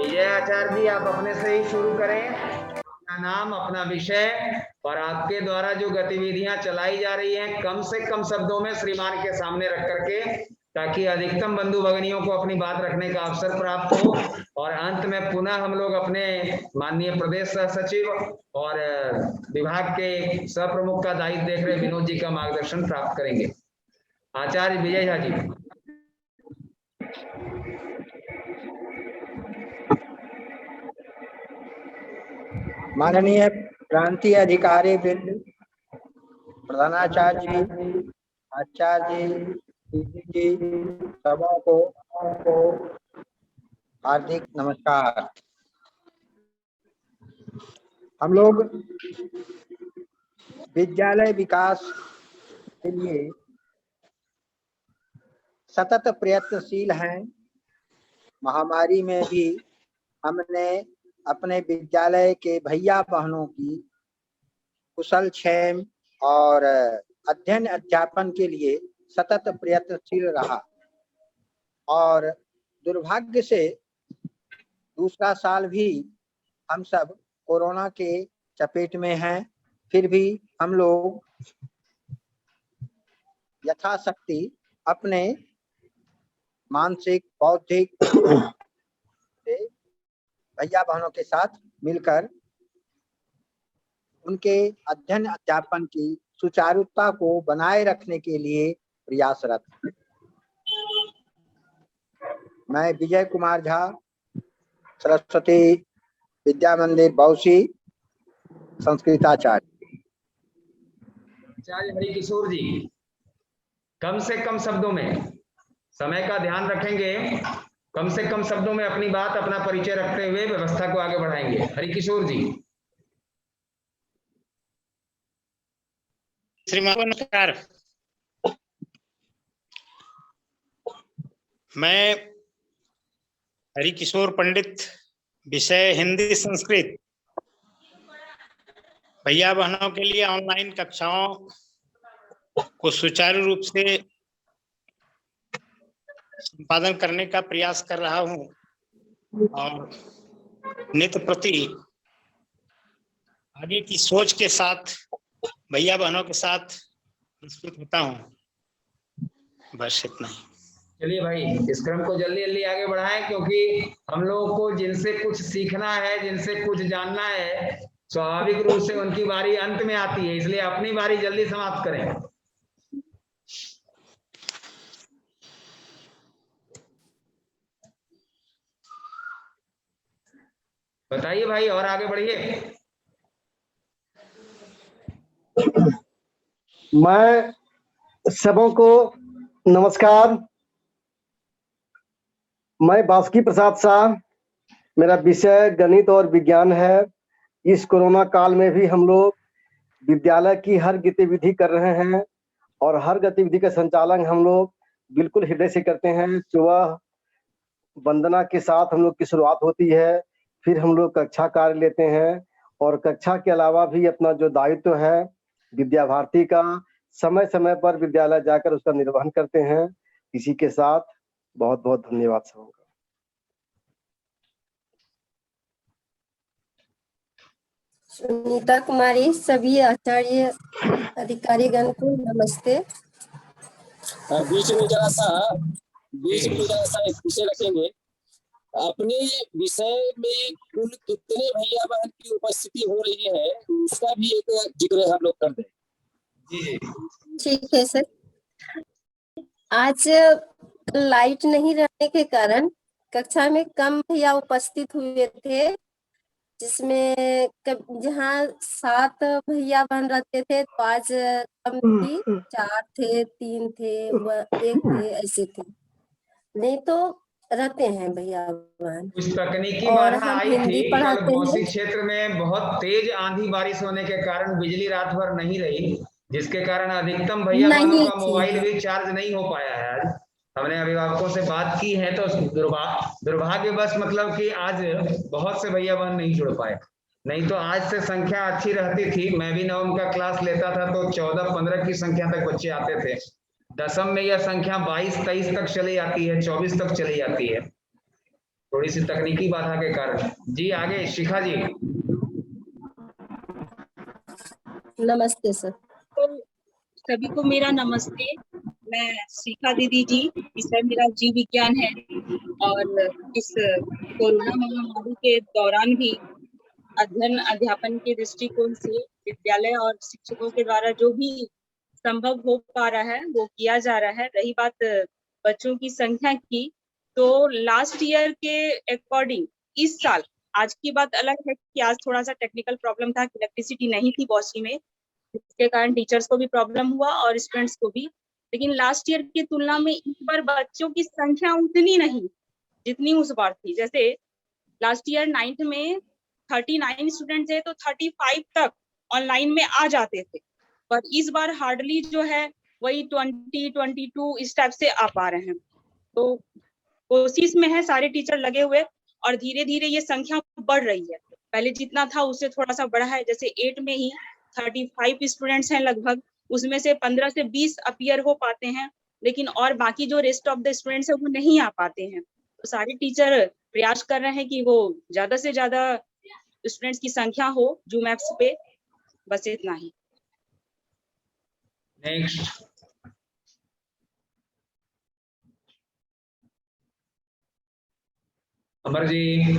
विजय आचार्य जी, आप अपने से ही शुरू करें, अपना नाम, अपना विषय और आपके द्वारा जो गतिविधियां चलाई जा रही हैं कम से कम शब्दों में श्रीमान के सामने रख करके, ताकि अधिकतम बंधु भगिनियों को अपनी बात रखने का अवसर प्राप्त हो। और अंत में पुनः हम लोग अपने माननीय प्रदेश सह सचिव और विभाग के सह प्रमुख का दायित्व देख रहे विनोद जी का मार्गदर्शन प्राप्त करेंगे। आचार्य विजय झा जी। माननीय प्रांतीय अधिकारी वृंद, प्रधानाचार्य जी, आचार्य जी, सभा को हार्दिक नमस्कार। हम लोग विद्यालय विकास के लिए सतत प्रयत्नशील हैं। महामारी में भी हमने अपने विद्यालय के भैया बहनों की कुशल क्षेम और अध्ययन अध्यापन के लिए सतत प्रयत्नशील रहा और दुर्भाग्य से दूसरा साल भी हम सब कोरोना के चपेट में हैं। फिर भी हम लोग यथाशक्ति अपने मानसिक बौद्धिक भैया बहनों के साथ मिलकर उनके अध्ययन अध्यापन की सुचारुता को बनाए रखने के लिए प्रयासरत। मैं विजय कुमार झा, सरस्वती विद्या मंदिर बौसी, संस्कृताचार्य। आचार्य हरिकिशोर जी, कम से कम शब्दों में, समय का ध्यान रखेंगे, कम से कम शब्दों में अपनी बात, अपना परिचय रखते हुए व्यवस्था को आगे बढ़ाएंगे। हरिकिशोर जी। श्रीमान को नमस्कार। मैं हरिकिशोर पंडित, विषय हिंदी संस्कृत, भैया बहनों के लिए ऑनलाइन कक्षाओं को सुचारू रूप से संपादन करने का प्रयास कर रहा हूं और नित्य प्रति आगे की सोच के साथ भैया बहनों के साथ प्रस्तुत होता हूं। बस इतना ही। चलिए भाई, इस क्रम को जल्दी जल्दी आगे बढ़ाएं, क्योंकि हम लोगों को जिनसे कुछ सीखना है, जिनसे कुछ जानना है, स्वाभाविक रूप से उनकी बारी अंत में आती है, इसलिए अपनी बारी जल्दी समाप्त करें। बताइए भाई, और आगे बढ़िए। मैं सबको नमस्कार। मैं बासुकी प्रसाद शाह, मेरा विषय गणित और विज्ञान है। इस कोरोना काल में भी हम लोग विद्यालय की हर गतिविधि कर रहे हैं और हर गतिविधि का संचालन हम लोग बिल्कुल हृदय से करते हैं। सुबह वंदना के साथ हम लोग की शुरुआत होती है, फिर हम लोग कक्षा कार्य लेते हैं और कक्षा के अलावा भी अपना जो दायित्व है विद्या भारती का, समय समय पर विद्यालय जाकर उसका निर्वहन करते हैं। इसी के साथ बहुत बहुत धन्यवाद सबका। सुनीता कुमारी, सभी आचार्य अधिकारीगण को नमस्ते। बीच में जरा सा एक विषय रखेंगे। अपने विषय में कुल कितने भैया बहन की उपस्थिति हो रही है उसका भी एक जिक्र हम लोग कर दें। जी ठीक है सर। आज लाइट नहीं रहने के कारण कक्षा में कम भैया उपस्थित हुए थे, जिसमें जहाँ 7 भैया बहन रहते थे तो आज कम थी, 4 थे, 3 थे, 1 थे, ऐसे थे। नहीं तो रहते हैं भैया बहन। कुछ तकनीकी और बाधा हम आई हिंदी थी। कल पढ़ाते बौसी हैं। क्षेत्र में बहुत तेज आंधी बारिश होने के कारण बिजली रात भर नहीं रही, जिसके कारण अधिकतम भैया बहनों का मोबाइल भी चार्ज नहीं हो पाया है। आज हमने अभिभावकों से बात की है तो दुर्भाग्यवश मतलब कि आज बहुत से भैया बहन नहीं जुड़ पाए, नहीं तो आज से संख्या अच्छी रहती थी। मैं भी नवम का क्लास लेता था तो 14-15 की संख्या तक बच्चे आते थे। दसम में यह संख्या 22-23 तक चली जाती है, 24 तक चली जाती है। थोड़ी सी तकनीकी बाधा के कारण। जी आगे शिखा जी। नमस्ते सर। तो सभी को मेरा नमस्ते। मैं शिखा दीदी जी, विषय मेरा जीव विज्ञान है और इस कोरोना महामारी के दौरान भी अध्ययन अध्यापन के दृष्टिकोण से विद्यालय और शिक्षकों के द्वारा जो भी संभव हो पा रहा है वो किया जा रहा है। रही बात बच्चों की संख्या की, तो लास्ट ईयर के अकॉर्डिंग इस साल, आज की बात अलग है कि आज थोड़ा सा टेक्निकल प्रॉब्लम था, इलेक्ट्रिसिटी नहीं थी बौसी में, जिसके कारण टीचर्स को भी प्रॉब्लम हुआ और स्टूडेंट्स को भी। लेकिन लास्ट ईयर की तुलना में इस बार बच्चों की संख्या उतनी नहीं जितनी उस बार थी। जैसे लास्ट ईयर 9th में 39 स्टूडेंट थे तो 35 तक ऑनलाइन में आ जाते थे, पर इस बार हार्डली जो है वही 20-22 इस टाइप से आ पा रहे हैं। तो कोशिश में है, सारे टीचर लगे हुए और धीरे धीरे ये संख्या बढ़ रही है। पहले जितना था उससे थोड़ा सा बढ़ा है। जैसे 8 में ही 35 स्टूडेंट्स हैं लगभग, उसमें से 15 से 20 अपीयर हो पाते हैं, लेकिन और बाकी जो रेस्ट ऑफ द स्टूडेंट्स है वो नहीं आ पाते हैं। तो सारे टीचर प्रयास कर रहे हैं कि वो ज्यादा से ज्यादा स्टूडेंट्स की संख्या हो जूम ऐप्स पे। बस इतना ही। नेक्स्ट अमर जी।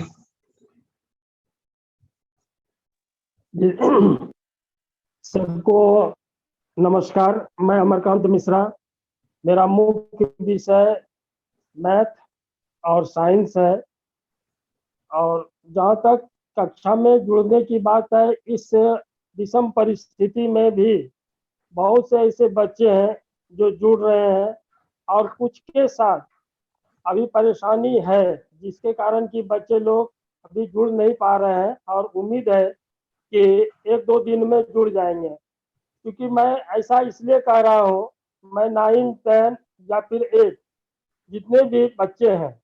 सबको नमस्कार। मैं अमरकांत मिश्रा। मेरा मुख्य विषय मैथ और साइंस है, और जहाँ तक कक्षा में जुड़ने की बात है, इस विषम परिस्थिति में भी बहुत से ऐसे बच्चे हैं जो जुड़ रहे हैं और कुछ के साथ अभी परेशानी है, जिसके कारण कि बच्चे लोग अभी जुड़ नहीं पा रहे हैं, और उम्मीद है कि 1-2 दिन में जुड़ जाएंगे। क्योंकि मैं ऐसा इसलिए कह रहा हूँ, मैं 9, 10 या फिर 8 जितने भी बच्चे हैं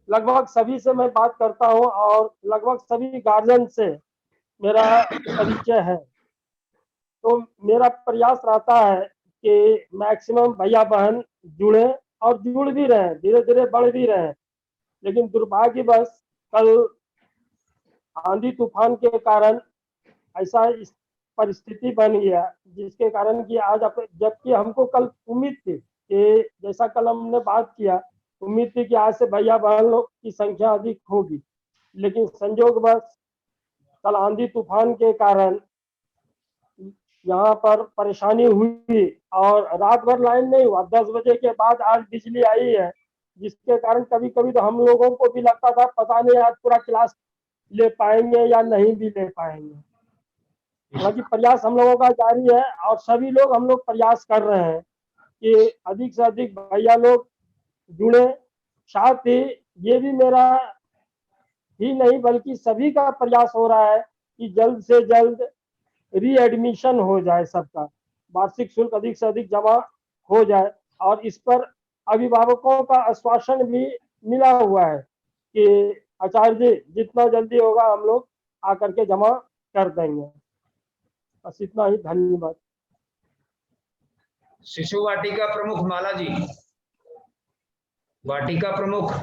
लगभग सभी से मैं बात करता हूँ और लगभग सभी गार्जियन से मेरा परिचय है। तो मेरा प्रयास रहता है कि मैक्सिमम भैया बहन जुड़े, और जुड़ भी रहे हैं, धीरे धीरे बढ़ भी रहे हैं। लेकिन दुर्भाग्यवश कल आंधी तूफान के कारण ऐसा परिस्थिति बन गया, जिसके कारण कि आज जबकि हमको कल उम्मीद थी कि जैसा कल हमने बात किया, उम्मीद थी कि आज से भैया बहन लोग की संख्या अधिक होगी, लेकिन संयोगवश कल आंधी तूफान के कारण यहाँ पर परेशानी हुई और रात भर लाइन नहीं हुआ। 10 बजे के बाद आज बिजली आई है, जिसके कारण कभी कभी तो हम लोगों को भी लगता था पता नहीं आज पूरा क्लास ले पाएंगे या नहीं भी ले पाएंगे। हालांकि प्रयास हम लोगों का जारी है और सभी लोग हम लोग प्रयास कर रहे हैं कि अधिक से अधिक भैया लोग जुड़े। साथ ही ये भी मेरा ही नहीं बल्कि सभी का प्रयास हो रहा है कि जल्द से जल्द रीएडमिशन हो जाए, सबका वार्षिक शुल्क अधिक से अधिक जमा हो जाए। और इस पर अभिभावकों का आश्वासन भी मिला हुआ है कि आचार्य जी जितना जल्दी होगा हम लोग आकर के जमा कर देंगे। बस इतना ही, धन्यवाद। शिशु वाटिका प्रमुख माला जी। वाटिका प्रमुख।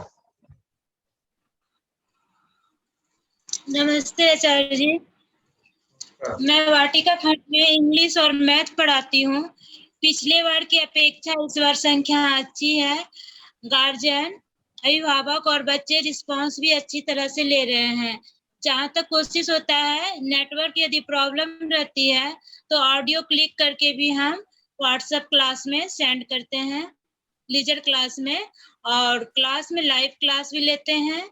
नमस्ते आचार्य जी। मैं वाटिका खंड में इंग्लिश और मैथ पढ़ाती हूँ। पिछले बार की अपेक्षा इस बार संख्या अच्छी है। गार्जियन, अभिभावक और बच्चे रिस्पांस भी अच्छी तरह से ले रहे हैं। जहाँ तक कोशिश होता है, नेटवर्क यदि प्रॉब्लम रहती है तो ऑडियो क्लिक करके भी हम व्हाट्सएप क्लास में सेंड करते हैं, लीजर क्लास में, और क्लास में लाइव क्लास भी लेते हैं।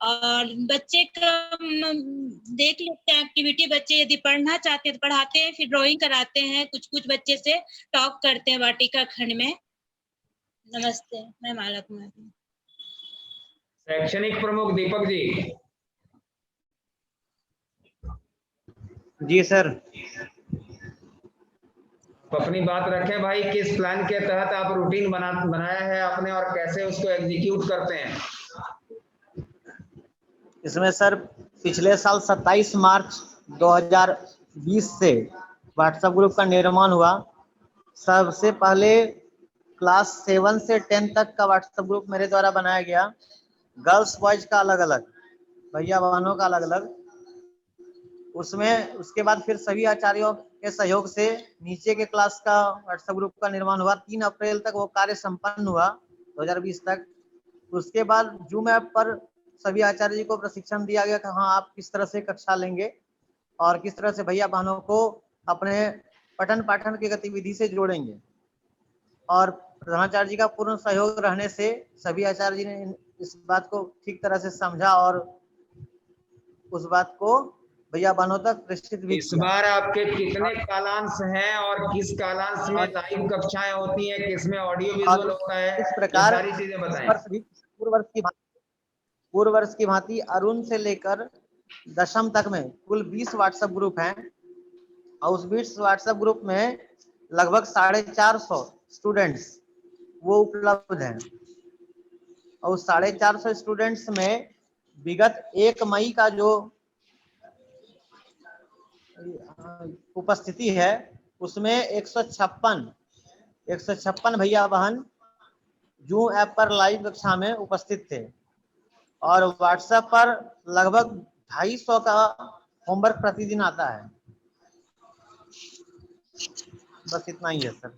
और बच्चे का देख लेते हैं एक्टिविटी। बच्चे यदि पढ़ना चाहते हैं तो पढ़ाते हैं, फिर ड्राइंग कराते हैं, कुछ बच्चे से टॉक करते हैं वाटिका खंड में। नमस्ते, मैं माला कुमारी। शैक्षणिक प्रमुख दीपक जी। जी सर। अपनी बात रखें भाई, किस प्लान के तहत आप रूटीन बनाया है आपने और कैसे उसको एग्जीक्यूट करते हैं? इसमें सर पिछले साल 27 मार्च 2020 से व्हाट्सएप ग्रुप का निर्माण हुआ। सबसे पहले क्लास 7 से 10 तक का व्हाट्सएप ग्रुप मेरे द्वारा बनाया गया। गर्ल्स बॉयज का अलग अलग, भैया बहनों का अलग अलग। उसमें उसके बाद फिर सभी आचार्यों के सहयोग से नीचे के क्लास का व्हाट्सएप ग्रुप का निर्माण हुआ। 3 अप्रैल तक वो कार्य संपन्न हुआ 2020 तक। उसके बाद जूम ऐप पर सभी आचार्य जी को प्रशिक्षण दिया गया कि हाँ आप किस तरह से कक्षा लेंगे और किस तरह से भैया बहनों को अपने पठन पाठन की गतिविधि से जोड़ेंगे। और प्रधानाचार्य जी का पूर्ण सहयोग रहने से सभी आचार्य जी ने इस बात को ठीक तरह से समझा और उस बात को भैया बहनों तक प्रेषित भी इस किया। बार आपके कितने कालांश हैं और किस कालांश में लाइव कक्षाएं होती हैं, किसमें ऑडियो विजुअल होता है, इस ये प्रकार सारी चीजें इस बताएं। वर्ष भी पूर्व वर्ष की भांति अरुण से लेकर 10वीं तक में कुल 20 व्हाट्सएप ग्रुप हैं और उस 20 व्हाट्सएप ग्रुप में लगभग 450 स्टूडेंट्स वो उपलब्ध हैं। और 450 स्टूडेंट्स में विगत 1 मई का जो उपस्थिति है उसमें 156 भैया बहन जूम ऐप पर लाइव कक्षा में उपस्थित थे और व्हाट्सएप पर लगभग 250 का होमवर्क प्रतिदिन आता है। बस इतना ही है सर।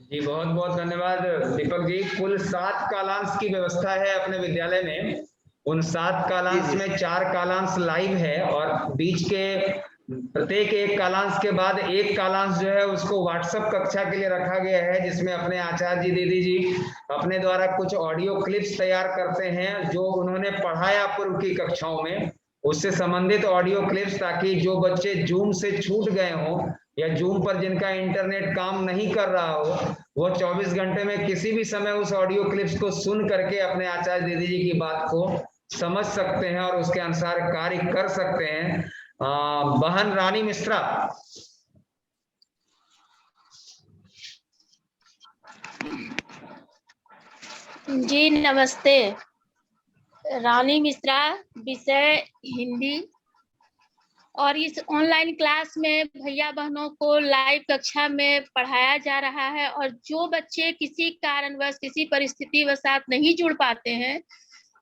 जी बहुत बहुत धन्यवाद दीपक जी। कुल 7 कालांश की व्यवस्था है अपने विद्यालय में। उन 7 कालांश में 4 कालांश लाइव है और बीच के प्रत्येक एक कालांश के बाद एक कालांश जो है उसको व्हाट्सएप कक्षा के लिए रखा गया है, जिसमें अपने आचार्य जी दीदी जी अपने द्वारा कुछ ऑडियो क्लिप्स तैयार करते हैं जो उन्होंने पढ़ाया पूर्व की कक्षाओं में, उससे संबंधित ऑडियो क्लिप्स, ताकि जो बच्चे जूम से छूट गए हों या जूम पर जिनका इंटरनेट काम नहीं कर रहा हो वो 24 घंटे में किसी भी समय उस ऑडियो क्लिप्स को सुन करके अपने आचार्य दीदी जी की बात को समझ सकते हैं और उसके अनुसार कार्य कर सकते हैं। बहन रानी मिश्रा। जी नमस्ते। रानी मिश्रा, विषय हिंदी। और इस ऑनलाइन क्लास में भैया बहनों को लाइव कक्षा में पढ़ाया जा रहा है और जो बच्चे किसी कारणवश किसी परिस्थिति वशात नहीं जुड़ पाते हैं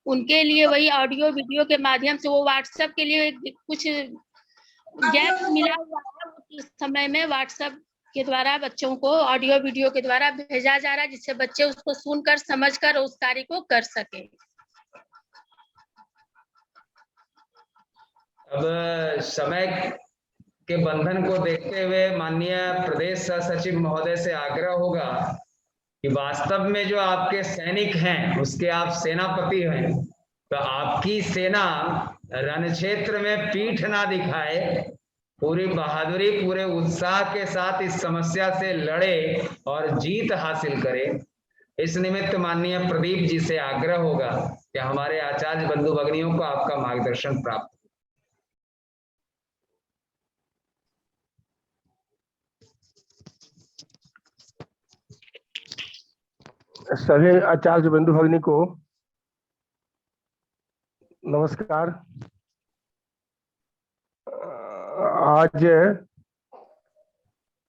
उनके लिए वही ऑडियो वीडियो के माध्यम से वो व्हाट्सएप के लिए कुछ गैप मिला हुआ है, उस समय में व्हाट्सएप के द्वारा बच्चों को ऑडियो वीडियो के द्वारा भेजा जा रहा है जिससे बच्चे उसको सुनकर समझकर उस कार्य को कर सके। अब समय के बंधन को देखते हुए माननीय प्रदेश सह सचिव महोदय से आग्रह होगा कि वास्तव में जो आपके सैनिक हैं उसके आप सेनापति हैं, तो आपकी सेना रण क्षेत्र में पीठ ना दिखाए, पूरी बहादुरी पूरे उत्साह के साथ इस समस्या से लड़े और जीत हासिल करे। इस निमित्त माननीय प्रदीप जी से आग्रह होगा कि हमारे आचार्य बंधु भगिनियों को आपका मार्गदर्शन प्राप्त। सभी आचार्य बंधु भगिनी को नमस्कार। आज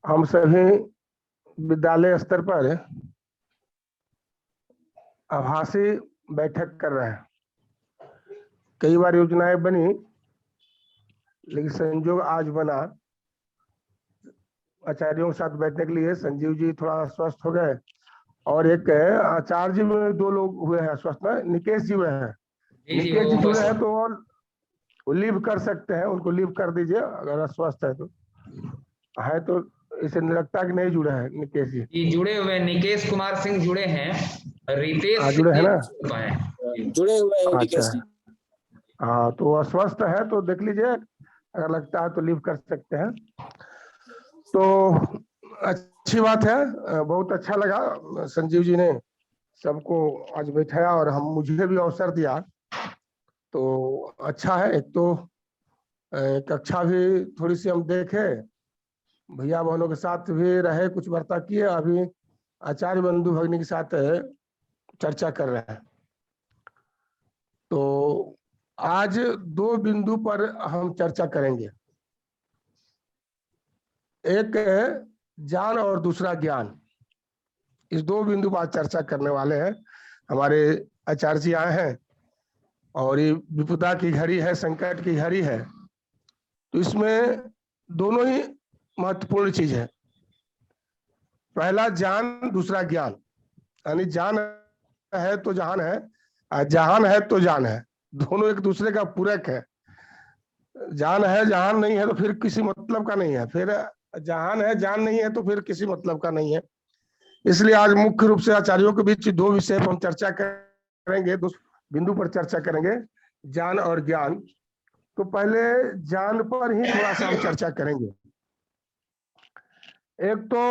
हम सभी विद्यालय स्तर पर आभासी बैठक कर रहे हैं। कई बार योजनाएं बनी लेकिन संजोग आज बना आचार्यों के साथ बैठने के लिए। संजीव जी थोड़ा अस्वस्थ हो गए और एक आचार्य जी में 2 लोग हुए हैं अस्वस्थ में, निकेश जी हुए हैं। निकेश जी जुड़े हैं तो वो लीव कर सकते हैं, उनको लीव कर दीजिए अगर अस्वस्थ है तो इसे लगता है कि नहीं जुड़े हैं निकेश जी। जुड़े हुए निकेश कुमार सिंह जुड़े हैं, रितेश जुड़े हैं ना, जुड़े हुए हैं निकेश जी। हाँ तो अस्वस्थ है तो देख लीजिए, अगर लगता है तो लीव कर सकते हैं। तो अच्छी बात है, बहुत अच्छा लगा संजीव जी ने सबको आज बैठाया और मुझे भी अवसर दिया तो अच्छा है। एक तो कक्षा भी थोड़ी सी हम देखे, भैया बहनों के साथ भी रहे, कुछ वार्ता किए, अभी आचार्य बंधु भगिनी के साथ चर्चा कर रहे हैं। तो आज 2 बिंदु पर हम चर्चा करेंगे, एक ज्ञान और दूसरा ज्ञान। इस 2 बिंदु पर चर्चा करने वाले हैं। हमारे आचार्य जी आए हैं और ये विपदा की घड़ी है, संकट की घड़ी है, तो इसमें दोनों ही महत्वपूर्ण चीज है। पहला जान, दूसरा ज्ञान। यानी जान है तो जहान है, जहान है तो जान है, दोनों एक दूसरे का पूरक है। जान है जहान नहीं है तो फिर किसी मतलब का नहीं है, फिर जहान है जान नहीं है तो फिर किसी मतलब का नहीं है। इसलिए आज मुख्य रूप से आचार्यों के बीच दो विषय पर हम चर्चा करेंगे, दो बिंदु पर चर्चा करेंगे, जान और ज्ञान। तो पहले जान पर ही थोड़ा सा हम चर्चा करेंगे। एक तो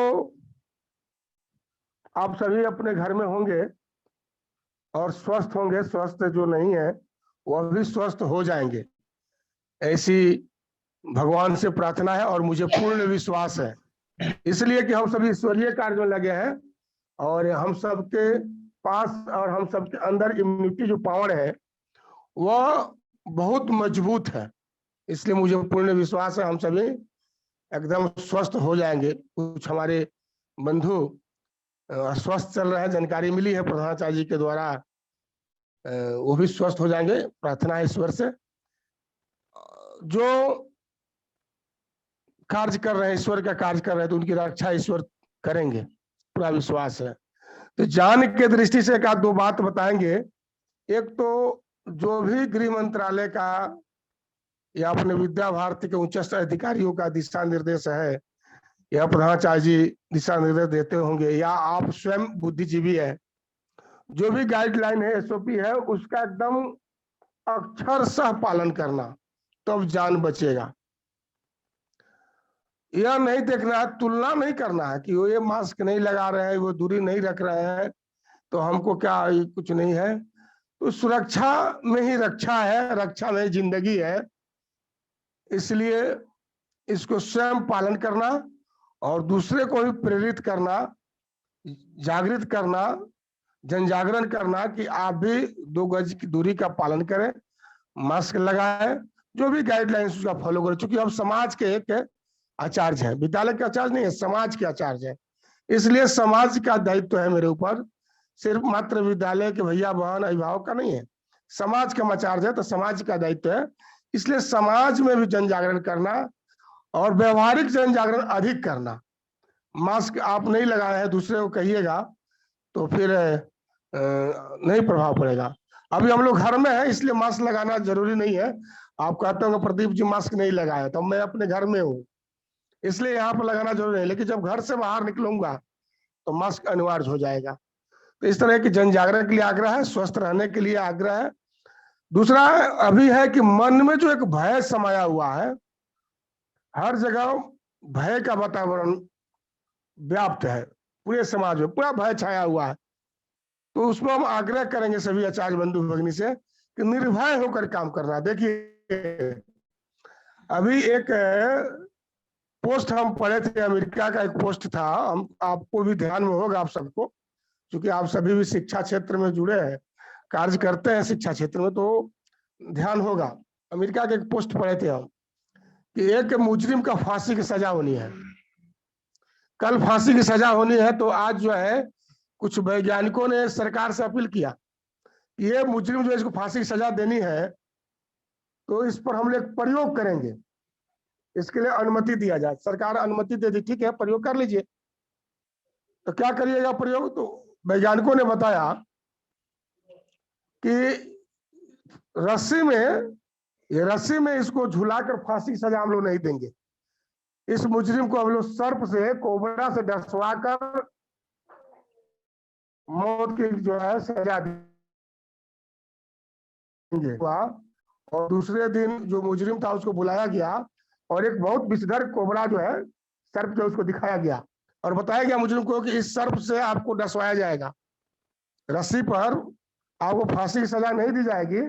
आप सभी अपने घर में होंगे और स्वस्थ होंगे, स्वस्थ जो नहीं है वह भी स्वस्थ हो जाएंगे, ऐसी भगवान से प्रार्थना है और मुझे पूर्ण विश्वास है। इसलिए कि हम सभी ईश्वरीय कार्य में लगे हैं और हम सबके पास और हम सबके अंदर इम्यूनिटी जो पावर है वह बहुत मजबूत है। इसलिए मुझे पूर्ण विश्वास है हम सभी एकदम स्वस्थ हो जाएंगे। कुछ हमारे बंधु स्वस्थ चल रहे हैं, जानकारी मिली है प्रधानाचार्य जी के द्वारा, वो भी स्वस्थ हो जाएंगे, प्रार्थना है ईश्वर से। जो कार्य कर रहे हैं, ईश्वर का कार्य कर रहे हैं, तो उनकी रक्षा ईश्वर करेंगे, पूरा विश्वास है। तो जान के दृष्टि से एक आध दो बात बताएंगे। एक तो जो भी गृह मंत्रालय का या अपने विद्या भारती के उच्चस्थ अधिकारियों का दिशा निर्देश है, या प्रधानाचार्य जी दिशा निर्देश देते होंगे, या आप स्वयं बुद्धिजीवी है, जो भी गाइडलाइन है, एसओपी है, उसका एकदम अक्षरशः पालन करना, तब जान बचेगा। यह नहीं देखना है, तुलना नहीं करना है कि वो ये मास्क नहीं लगा रहे हैं, वो दूरी नहीं रख रहे हैं, तो हमको क्या कुछ नहीं है। तो सुरक्षा में ही रक्षा है, रक्षा में जिंदगी है। इसलिए इसको स्वयं पालन करना और दूसरे को भी प्रेरित करना, जागृत करना, जन जागरण करना कि आप भी 2 गज की दूरी का पालन करें, मास्क लगाएं, जो भी गाइडलाइंस उसका फॉलो करें। चूंकि हम समाज के एक आचार्य हैं, विद्यालय के आचार्य नहीं है, समाज के आचार्य हैं। इसलिए समाज का दायित्व है मेरे ऊपर, सिर्फ मात्र विद्यालय के भैया बहन अभिभावक का नहीं है, समाज का आचार्य है तो समाज का दायित्व है। इसलिए समाज में भी जन जागरण करना और व्यवहारिक जन जागरण अधिक करना। मास्क आप नहीं लगाए हैं, दूसरे को कहिएगा तो फिर नहीं प्रभाव पड़ेगा। अभी हम लोग घर में हैं, इसलिए मास्क लगाना जरूरी नहीं है। आप कहते होंगे प्रदीप जी मास्क नहीं लगाया, तो मैं अपने घर में हूँ इसलिए यहाँ पर लगाना जरूरी नहीं, लेकिन जब घर से बाहर निकलूंगा तो मास्क अनिवार्य हो जाएगा। तो इस तरह की जन जागरण के लिए आग्रह है, स्वस्थ रहने के लिए आग्रह है। दूसरा अभी है कि मन में जो एक भय समाया हुआ है, हर जगह भय का वातावरण व्याप्त है, पूरे समाज में पूरा भय छाया हुआ है। तो उसमें हम आग्रह करेंगे सभी आचार्य बंधु भगिनी से कि निर्भय होकर काम करना। देखिए अभी एक पोस्ट हम पढ़े थे, अमेरिका का एक पोस्ट था, हम आपको भी ध्यान में होगा आप सबको, क्योंकि आप सभी भी शिक्षा क्षेत्र में जुड़े हैं, कार्य करते हैं शिक्षा क्षेत्र में, तो ध्यान होगा। अमेरिका के एक पोस्ट पढ़े थे हम कि एक मुजरिम का फांसी की सजा होनी है, कल फांसी की सजा होनी है। तो आज जो है कुछ वैज्ञानिकों ने सरकार से अपील किया कि ये मुजरिम जो है इसको फांसी की सजा देनी है तो इस पर हम लोग प्रयोग करेंगे, इसके लिए अनुमति दिया जाए। सरकार अनुमति दे दी, ठीक है प्रयोग कर लीजिए। तो क्या करिएगा प्रयोग? तो वैज्ञानिकों ने बताया कि रस्सी में इसको झुलाकर फांसी की सजा हम लोग नहीं देंगे। इस मुजरिम को हम लोग सर्प से, कोबरा से डसवाकर मौत की जो है सजा देंगे। और दूसरे दिन जो मुजरिम था उसको बुलाया गया और एक बहुत विषधर कोबरा जो है, सर्प जो उसको दिखाया गया और बताया गया मुजरिम को कि इस सर्प से आपको डसवाया जाएगा, रस्सी पर आपको फांसी की सजा नहीं दी जाएगी,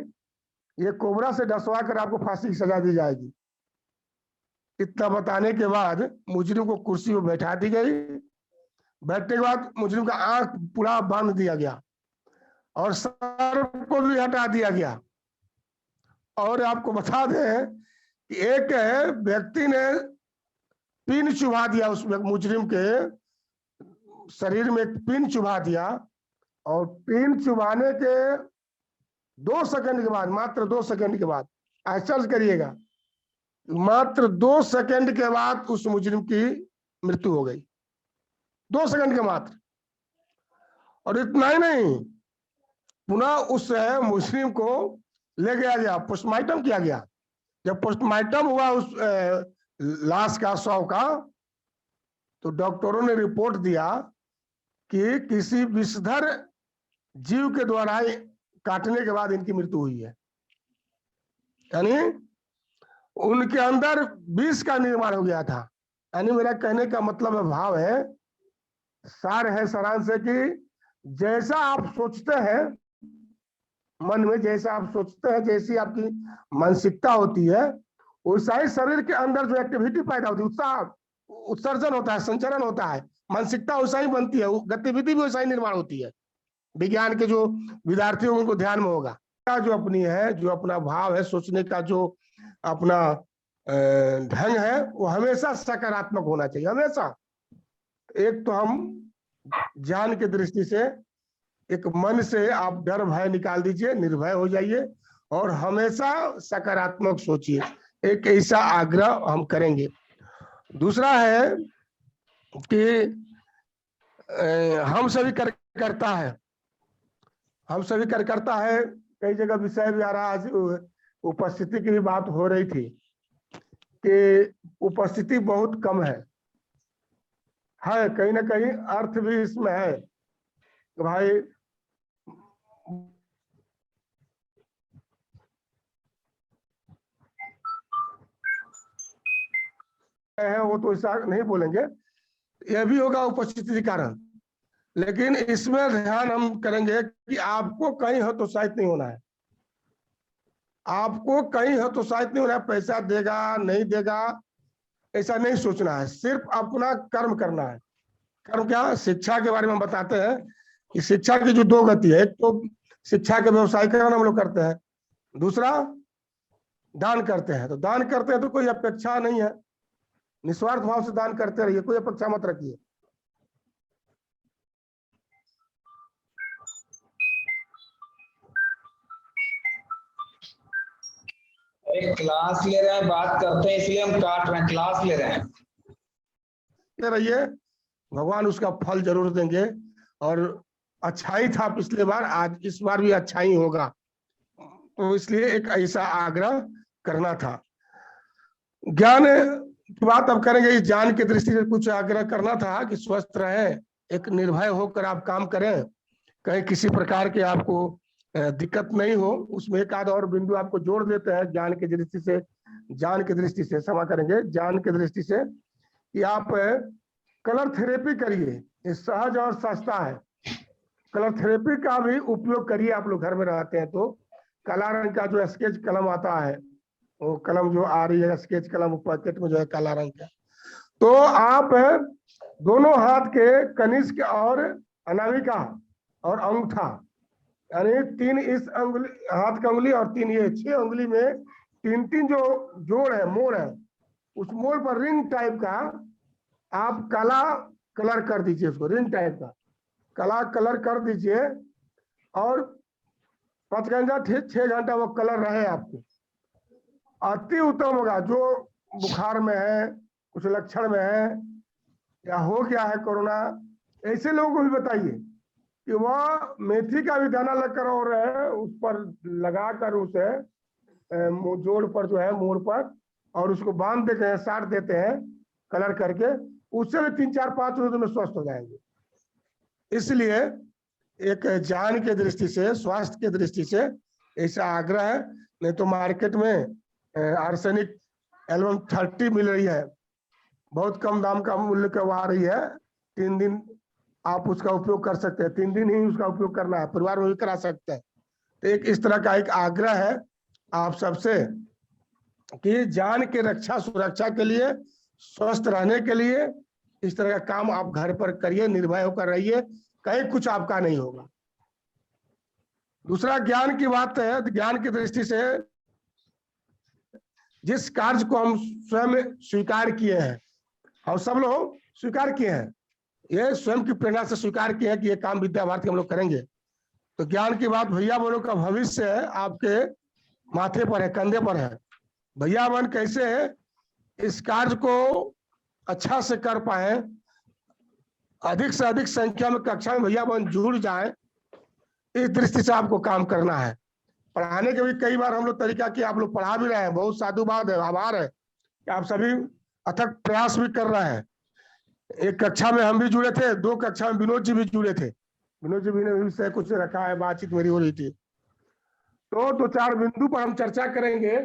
ये कोबरा से डसवा कर आपको फांसी की सजा दी जाएगी। इतना बताने के बाद मुजरिम को कुर्सी पर बैठा दी गई। बैठने के बाद मुजरिम का आंख पूरा बांध दिया गया और सर्प को भी हटा दिया गया। और आपको बता दें कि एक व्यक्ति ने पिन चुभा दिया, उस मुजरिम के शरीर में एक पिन चुभा दिया और पिन चुभाने के 2 सेकंड के बाद, मात्र 2 सेकंड के बाद, आश्चर्य करिएगा, मात्र 2 सेकंड के बाद उस मुजरिम की मृत्यु हो गई, 2 सेकंड के मात्र। और इतना ही नहीं, पुनः उस मुस्लिम को ले गया गया, पोस्टमार्टम किया गया। जब पोस्टमार्टम हुआ उस लाश का, शव का, तो डॉक्टरों ने रिपोर्ट दिया कि किसी विषधर जीव के द्वारा काटने के बाद इनकी मृत्यु हुई है। यानी उनके अंदर विष का निर्माण हो गया था। यानी मेरा कहने का मतलब भाव है, सार है सारांश है कि जैसा आप सोचते हैं मन में, जैसा आप सोचते हैं, जैसी आपकी मानसिकता होती है, वैसा ही शरीर के अंदर जो एक्टिविटी पैदा होती है, उत्साह उत्सर्जन होता है, संचरण होता है, मानसिकता वैसा ही बनती है, गतिविधि भी वैसा ही निर्माण होती है। विज्ञान के जो विद्यार्थी होंगे उनको ध्यान में होगा, जो अपनी है, जो अपना भाव है, सोचने का जो अपना ढंग है, वो हमेशा सकारात्मक होना चाहिए, हमेशा। एक तो हम ज्ञान की दृष्टि से, एक मन से आप डर भय निकाल दीजिए, निर्भय हो जाइए और हमेशा सकारात्मक सोचिए, एक ऐसा आग्रह हम करेंगे। दूसरा है कि हम सभी करता है, हम सभी करता है, कई जगह विषय भी आ रहा, आज उपस्थिति की भी बात हो रही थी कि उपस्थिति बहुत कम है, कहीं ना कहीं अर्थ भी इसमें है भाई, है वो तो ऐसा नहीं बोलेंगे, यह भी होगा उपस्थिति के कारण, लेकिन इसमें ध्यान हम करेंगे कि आपको कहीं हतोत्साहित नहीं होना है, आपको कहीं हतोत्साहित नहीं होना है, पैसा देगा नहीं देगा ऐसा नहीं सोचना है, सिर्फ अपना कर्म करना है। कर्म क्या, शिक्षा के बारे में बताते हैं कि शिक्षा की जो 2 गति है, एक तो शिक्षा के व्यवसायीकरण हम लोग करते हैं, दूसरा दान करते हैं। तो दान करते हैं तो कोई अपेक्षा नहीं है, निस्वार्थ भाव से दान करते रहिए, कोई अपेक्षा मत रखिए। क्लास ले रहे हैं, बात करते हैं, इसलिए हम काट रहे हैं, क्लास ले रहे हैं। रहिए, भगवान उसका फल जरूर देंगे, और अच्छाई था पिछले बार, आज इस बार भी अच्छा ही होगा, तो इसलिए एक ऐसा आग्रह करना था। ज्ञान की बात अब करेंगे, इस ज्ञान की दृष्टि से कुछ आग्रह करना था कि स्वस्थ रहे, एक निर्भय होकर आप काम करें, कहीं किसी प्रकार के आपको दिक्कत नहीं हो। उसमें एक आध और बिंदु आपको जोड़ देते हैं ज्ञान की दृष्टि से, ज्ञान की दृष्टि से क्षमा करेंगे, ज्ञान की दृष्टि से कि आप कलर थेरेपी करिए, ये सहज और सस्ता है। कलर थेरेपी का भी उपयोग करिए, आप लोग घर में रहते हैं तो काला रंग का जो स्केच कलम आता है, वो कलम जो आ रही है स्केच कलम पैकेट में जो है काला रंग का, तो आप दोनों हाथ के कनिष्क और अनामिका और अंगूठा, यानी 3 इस अंगुली, हाथ का अंगुली और 3 ये 6 अंगुली में 3 जो जोड़ है, मोड़ है, उस मोड़ पर रिंग टाइप का आप काला कलर कर दीजिए, उसको रिंग टाइप का काला कलर कर दीजिए, और 5 घंटा 6 घंटा वो कलर रहे आपको, अति उत्तम होगा। जो बुखार में है, कुछ लक्षण में है, या हो गया है कोरोना, ऐसे लोगों को भी बताइए कि वह मेथी का भी दाना लगकर और उस पर लगाकर उसे जोड़ पर जो है मोड़ पर, और उसको बांध देते हैं, साट देते हैं कलर करके, उससे भी 3, 4, 5 रोज में स्वस्थ हो जाएंगे। इसलिए एक ज्ञान के दृष्टि से, स्वास्थ्य के दृष्टि से ऐसा आग्रह है। नहीं तो मार्केट में आर्सेनिक एल्बम 30 मिल रही है, बहुत कम दाम का मूल्य का आ रही है, 3 दिन आप उसका उपयोग कर सकते हैं, 3 दिन ही उसका उपयोग करना है, परिवार में भी करा सकते हैं। तो एक इस तरह का एक आग्रह है आप सबसे कि जान के रक्षा सुरक्षा के लिए, स्वस्थ रहने के लिए इस तरह का काम आप घर पर करिए, निर्भय होकर रहिए, कहीं कुछ आपका नहीं होगा। दूसरा ज्ञान की बात है, ज्ञान की दृष्टि से जिस कार्य को हम स्वयं स्वीकार किए हैं, हम सब लोग स्वीकार किए हैं, ये स्वयं की प्रेरणा से स्वीकार किए हैं कि ये काम विद्या भारती हम लोग करेंगे, तो ज्ञान की बात भैया बहनों का भविष्य आपके माथे पर है, कंधे पर है। भैया बहन कैसे इस कार्य को अच्छा से कर पाए, अधिक से अधिक संख्या में कक्षा में भैया बहन जुड़ जाए, इस दृष्टि से आपको काम करना है। पढ़ाने के भी कई बार हम लोग तरीका कि आप लोग पढ़ा भी रहे हैं, बहुत साधुवाद है, आभार है कि आप सभी अथक प्रयास भी कर रहे हैं। एक कक्षा में हम भी जुड़े थे, 2 कक्षा में विनोद जी भी जुड़े थे। विनोद जी भी ने विषय कुछ रखा है, बातचीत मेरी हो रही थी। तो 2-4 बिंदु पर हम चर्चा करेंगे।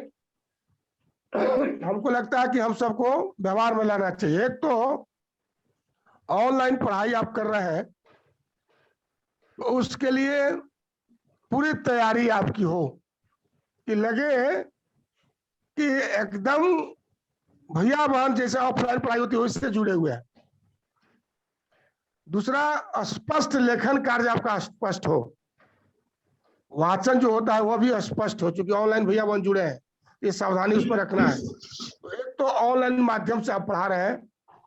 हमको लगता है कि हम सबको व्यवहार में लाना चाहिए। एक तो ऑनलाइन पढ़ाई आप कर रहे हैं, तो उसके लिए पूरी तैयारी आपकी हो कि लगे कि एकदम भैया बहन जैसे ऑफलाइन पढ़ाई होती है उससे जुड़े हुए हैं। दूसरा, स्पष्ट लेखन कार्य आपका स्पष्ट हो, वाचन जो होता है वह भी स्पष्ट हो, क्योंकि ऑनलाइन भैया बहन जुड़े हैं, ये सावधानी उस पर रखना है। तो एक तो ऑनलाइन माध्यम से आप पढ़ा रहे हैं,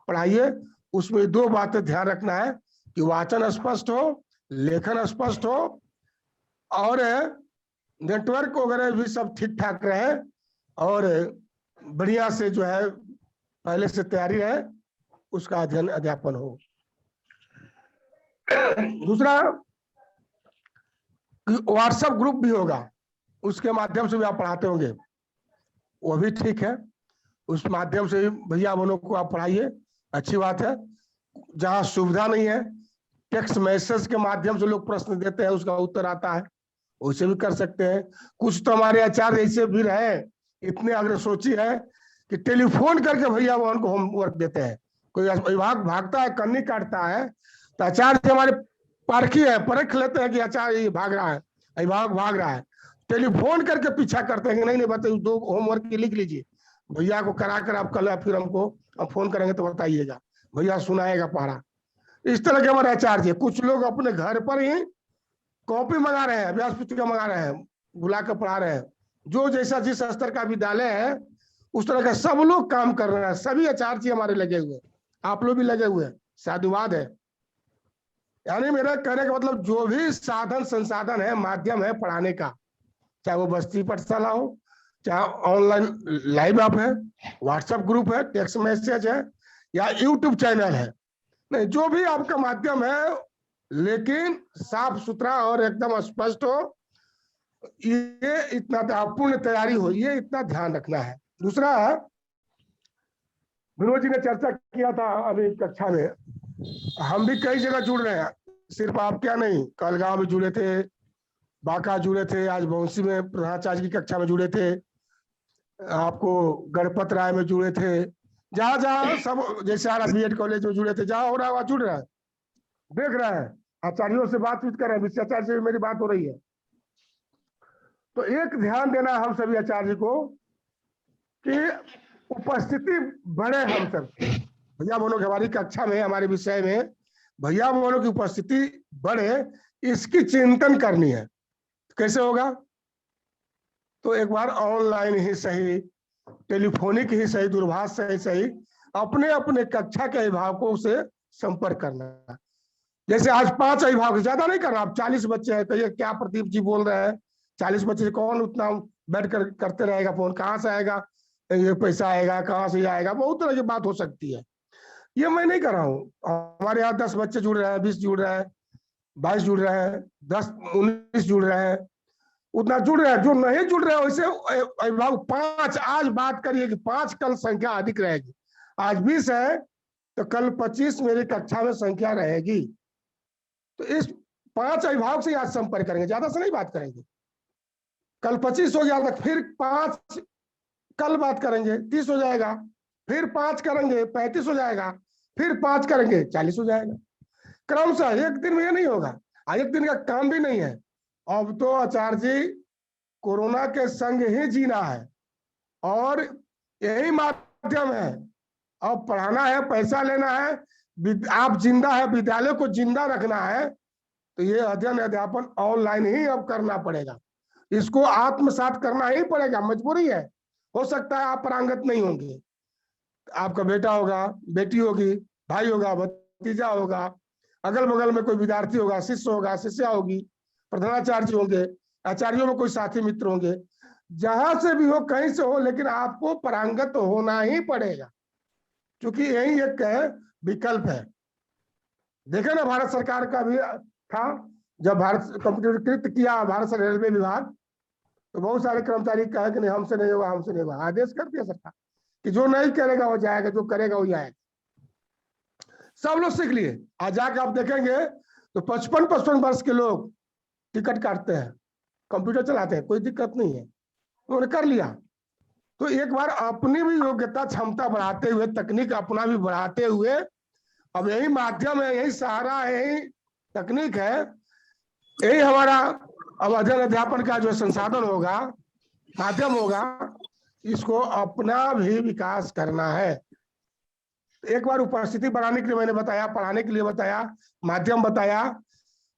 पढ़ाइए, उसमें 2 बातें ध्यान रखना है कि वाचन स्पष्ट हो, लेखन स्पष्ट हो, और नेटवर्क वगैरह भी सब ठीक ठाक रहे, और बढ़िया से जो है पहले से तैयारी रहे, उसका अध्ययन अध्यापन हो। दूसरा, व्हाट्सएप ग्रुप भी होगा, उसके माध्यम से भी आप पढ़ाते होंगे, वो भी ठीक है, उस माध्यम से भैया बहनों को आप पढ़ाइए, अच्छी बात है। जहाँ सुविधा नहीं है, टेक्स्ट मैसेज के माध्यम से लोग प्रश्न देते हैं, उसका उत्तर आता है, वैसे भी कर सकते हैं। कुछ तो हमारे आचार्य ऐसे भी रहे, इतने अग्रसोची है कि टेलीफोन करके भैया बहन को होमवर्क देते हैं। कोई अभिभावक भागता है, कन्नी काटता है, तो आचार्य हमारे पारखी है, परख लेते हैं कि आचार्य ये भाग रहा है, अभिभावक भाग रहा है, टेलीफोन करके पीछा करते हैं कि नहीं बताइए, 2 होमवर्क की लिख लीजिए, भैया को करा कर आप कल फिर हमको अब फोन करेंगे तो बताइएगा, भैया सुनाएगा पढ़ा। इस तरह के हमारे आचार्य। कुछ लोग अपने घर पर ही कॉपी मंगा रहे हैं, अभ्यास पुस्तिका मंगा रहे हैं, बुला कर पढ़ा रहे हैं। जो जैसा जिस स्तर का विद्यालय है उस तरह का सब लोग काम कर रहे हैं, सभी आचार्य हमारे लगे हुए, आप लोग भी लगे हुए, साधुवाद है। यानी मेरा कहने का मतलब जो भी साधन संसाधन है, माध्यम है पढ़ाने का, चाहे वो बस्ती पाठशाला हो, चाहे ऑनलाइन लाइव ऐप है, व्हाट्सएप ग्रुप है, टेक्स्ट मैसेज है, या यूट्यूब चैनल है, नहीं जो भी आपका माध्यम है, लेकिन साफ सुथरा और एकदम स्पष्ट हो, ये इतना पूर्ण तैयारी हो, ये इतना ध्यान रखना है। दूसरा, विनोद जी ने चर्चा किया था अभी कक्षा में, हम भी कई जगह जुड़ रहे हैं, सिर्फ आप क्या नहीं, कलगांव में जुड़े थे, बांका जुड़े थे, आज बंसी में प्रधानाचार्य की कक्षा में जुड़े थे, आपको गणपत राय में जुड़े थे, जहां जहां सब, जैसे आरा बीएड कॉलेज में जुड़े थे, जहां हो रहा है वहां जुड़ रहा है, देख रहे हैं, आचार्यों से बातचीत कर रहे हैं, विषयाचार्य से भी मेरी बात हो रही है। तो एक ध्यान देना हम सभी आचार्य को कि उपस्थिति बढ़े, हम सब भैया बहनों की हमारी कक्षा में, हमारे विषय में भैया बहनों की उपस्थिति बढ़े, इसकी चिंतन करनी है। कैसे होगा? तो एक बार ऑनलाइन ही सही, टेलीफोनिक ही सही, दूरभाष से ही सही, अपने अपने कक्षा के अभिभावकों से संपर्क करना। जैसे आज 5 अभिभावक, ज्यादा नहीं करना, आप 40 बच्चे हैं, कहिए क्या प्रदीप जी बोल रहे हैं, 40 बच्चे कौन उतना बैठ कर करते रहेगा फोन, कहाँ से आएगा ये पैसा, आएगा कहाँ से आएगा, बहुत तरह की बात हो सकती है। ये मैं नहीं कर रहा हूँ, हमारे यहाँ 10 बच्चे जुड़ रहे हैं, 20 जुड़ रहे हैं, 22 जुड़ रहे हैं, 10-19 जुड़ रहे हैं, उतना जुड़ रहे हैं। जो नहीं जुड़ रहे हैं वैसे अभिभावक 5, आज बात करिए कि 5, कल संख्या अधिक रहेगी। आज 20 है तो कल 25 मेरी कक्षा में संख्या रहेगी। तो इस 5 अभिभावक से आज संपर्क करेंगे, ज्यादा से नहीं बात करेंगे। कल 25 हो गया तो फिर 5 कल बात करेंगे, 30 हो जाएगा, फिर 5 करेंगे 35 हो जाएगा, फिर 5 करेंगे 40 हो जाएगा। क्रमशः, एक दिन में ये नहीं होगा, एक दिन का काम भी नहीं है। अब तो आचार्य जी कोरोना के संग ही जीना है और यही माध्यम है। अब पढ़ाना है, पैसा लेना है, आप जिंदा है, विद्यालय को जिंदा रखना है, तो ये अध्ययन अध्यापन ऑनलाइन ही अब करना पड़ेगा। इसको आत्मसात करना ही पड़ेगा, मजबूरी है। हो सकता है आप पारंगत नहीं होंगे, आपका बेटा होगा, बेटी होगी, भाई होगा, भतीजा होगा, अगल बगल में कोई विद्यार्थी होगा, शिष्य होगा, शिष्या होगी, प्रधानाचार्य जी होंगे, आचार्यों में कोई साथी मित्र होंगे, जहां से भी हो, कहीं से हो, लेकिन आपको पारंगत होना ही पड़ेगा, क्योंकि यही एक विकल्प है। देखे ना, भारत सरकार का भी था, जब भारत कंप्यूटरीकृत किया भारत रेलवे विभाग, तो बहुत सारे कर्मचारी कहे कि नहीं हमसे नहीं होगा, हमसे नहीं होगा। आदेश कर दिया सरकार कि जो नहीं करेगा वो जाएगा, जो करेगा वो जाएगा। सब लोग सीख लिए। आज जाके आप देखेंगे तो 55-55 वर्ष के लोग टिकट काटते हैं, कंप्यूटर चलाते हैं, कोई दिक्कत नहीं है, उन्होंने कर लिया। तो एक बार अपनी भी योग्यता क्षमता बढ़ाते हुए, तकनीक अपना भी बढ़ाते हुए, अब यही माध्यम है, यही सहारा है, यही तकनीक है, यही हमारा अब अध्ययन अध्यापन का जो संसाधन होगा, माध्यम होगा, इसको अपना भी विकास करना है। एक बार उपस्थिति बढ़ाने के लिए मैंने बताया, पढ़ाने के लिए बताया, माध्यम बताया,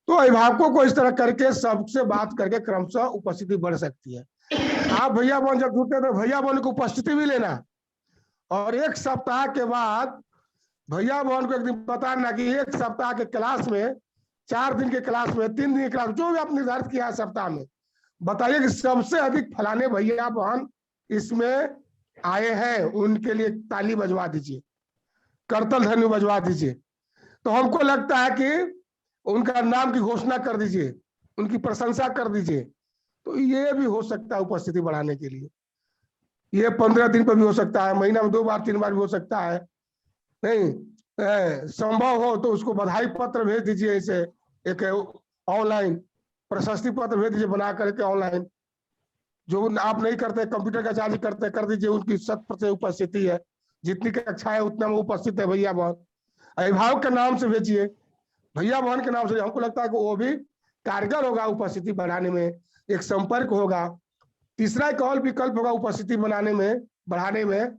तो अभिभावकों को इस तरह करके सबसे बात करके क्रमशः उपस्थिति बढ़ सकती है। आप भैया बहन जब जुड़ते तो भैया बहन को उपस्थिति भी लेना, और एक सप्ताह के बाद भैया बहन को एक दिन बताना कि एक सप्ताह के क्लास में, 4 दिन के क्लास में, 3 दिन के क्लास, जो भी आप निर्धारित किया है सप्ताह में, बताइए कि सबसे अधिक फलाने भैया बहन इसमें आए हैं, उनके लिए ताली बजवा दीजिए, करतल ध्वनि बजवा दीजिए। तो हमको लगता है कि उनका नाम की घोषणा कर दीजिए, उनकी प्रशंसा कर दीजिए। तो ये भी हो सकता है उपस्थिति बढ़ाने के लिए। ये 15 दिन पर भी हो सकता है, महीना में 2 बार 3 बार भी हो सकता है। नहीं संभव हो तो उसको बधाई पत्र भेज दीजिए, इसे एक ऑनलाइन प्रशस्ति पत्र भेज दीजिए बना करके ऑनलाइन। जो आप नहीं करते, कंप्यूटर का चार्ज करते, कर दीजिए, उनकी 100% उपस्थिति है, जितनी कक्षा है उतना में उपस्थित है भैया बहन। अभिभावक के नाम से भेजिए, भैया बहन के नाम से। हमको लगता है कि वो भी कारगर होगा उपस्थिति बढ़ाने में, एक संपर्क होगा। तीसरा एक और विकल्प होगा उपस्थिति बनाने में, बढ़ाने में,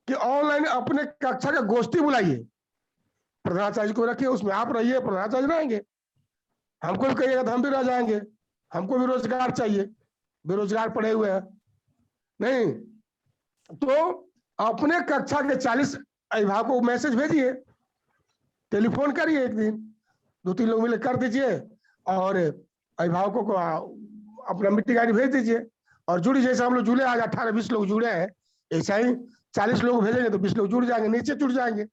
कि ऑनलाइन अपने कक्षा का गोष्ठी बुलाइए, प्रधानाचार्य को रखिए, उसमें आप रहिए, प्रधानाचार्य रहेंगे। हमको भी कहिएगा तो हम भी रह जाएंगे, हमको भी रोजगार चाहिए, बेरोजगार पड़े हुए हैं। नहीं तो अपने कक्षा के 40 अभिभावकों को मैसेज भेजिए, टेलीफोन करिए, एक दिन 2-3 लोग मिले कर दीजिए, और अभिभावकों को अपना मीटिंग आईडी भेज दीजिए, और जुड़ी, जैसे हम लोग जुड़े, आज 18-20 लोग जुड़े हैं, ऐसा ही 40 लोग भेजेंगे तो 20 लोग जुड़ जाएंगे, नीचे जुड़ जाएंगे।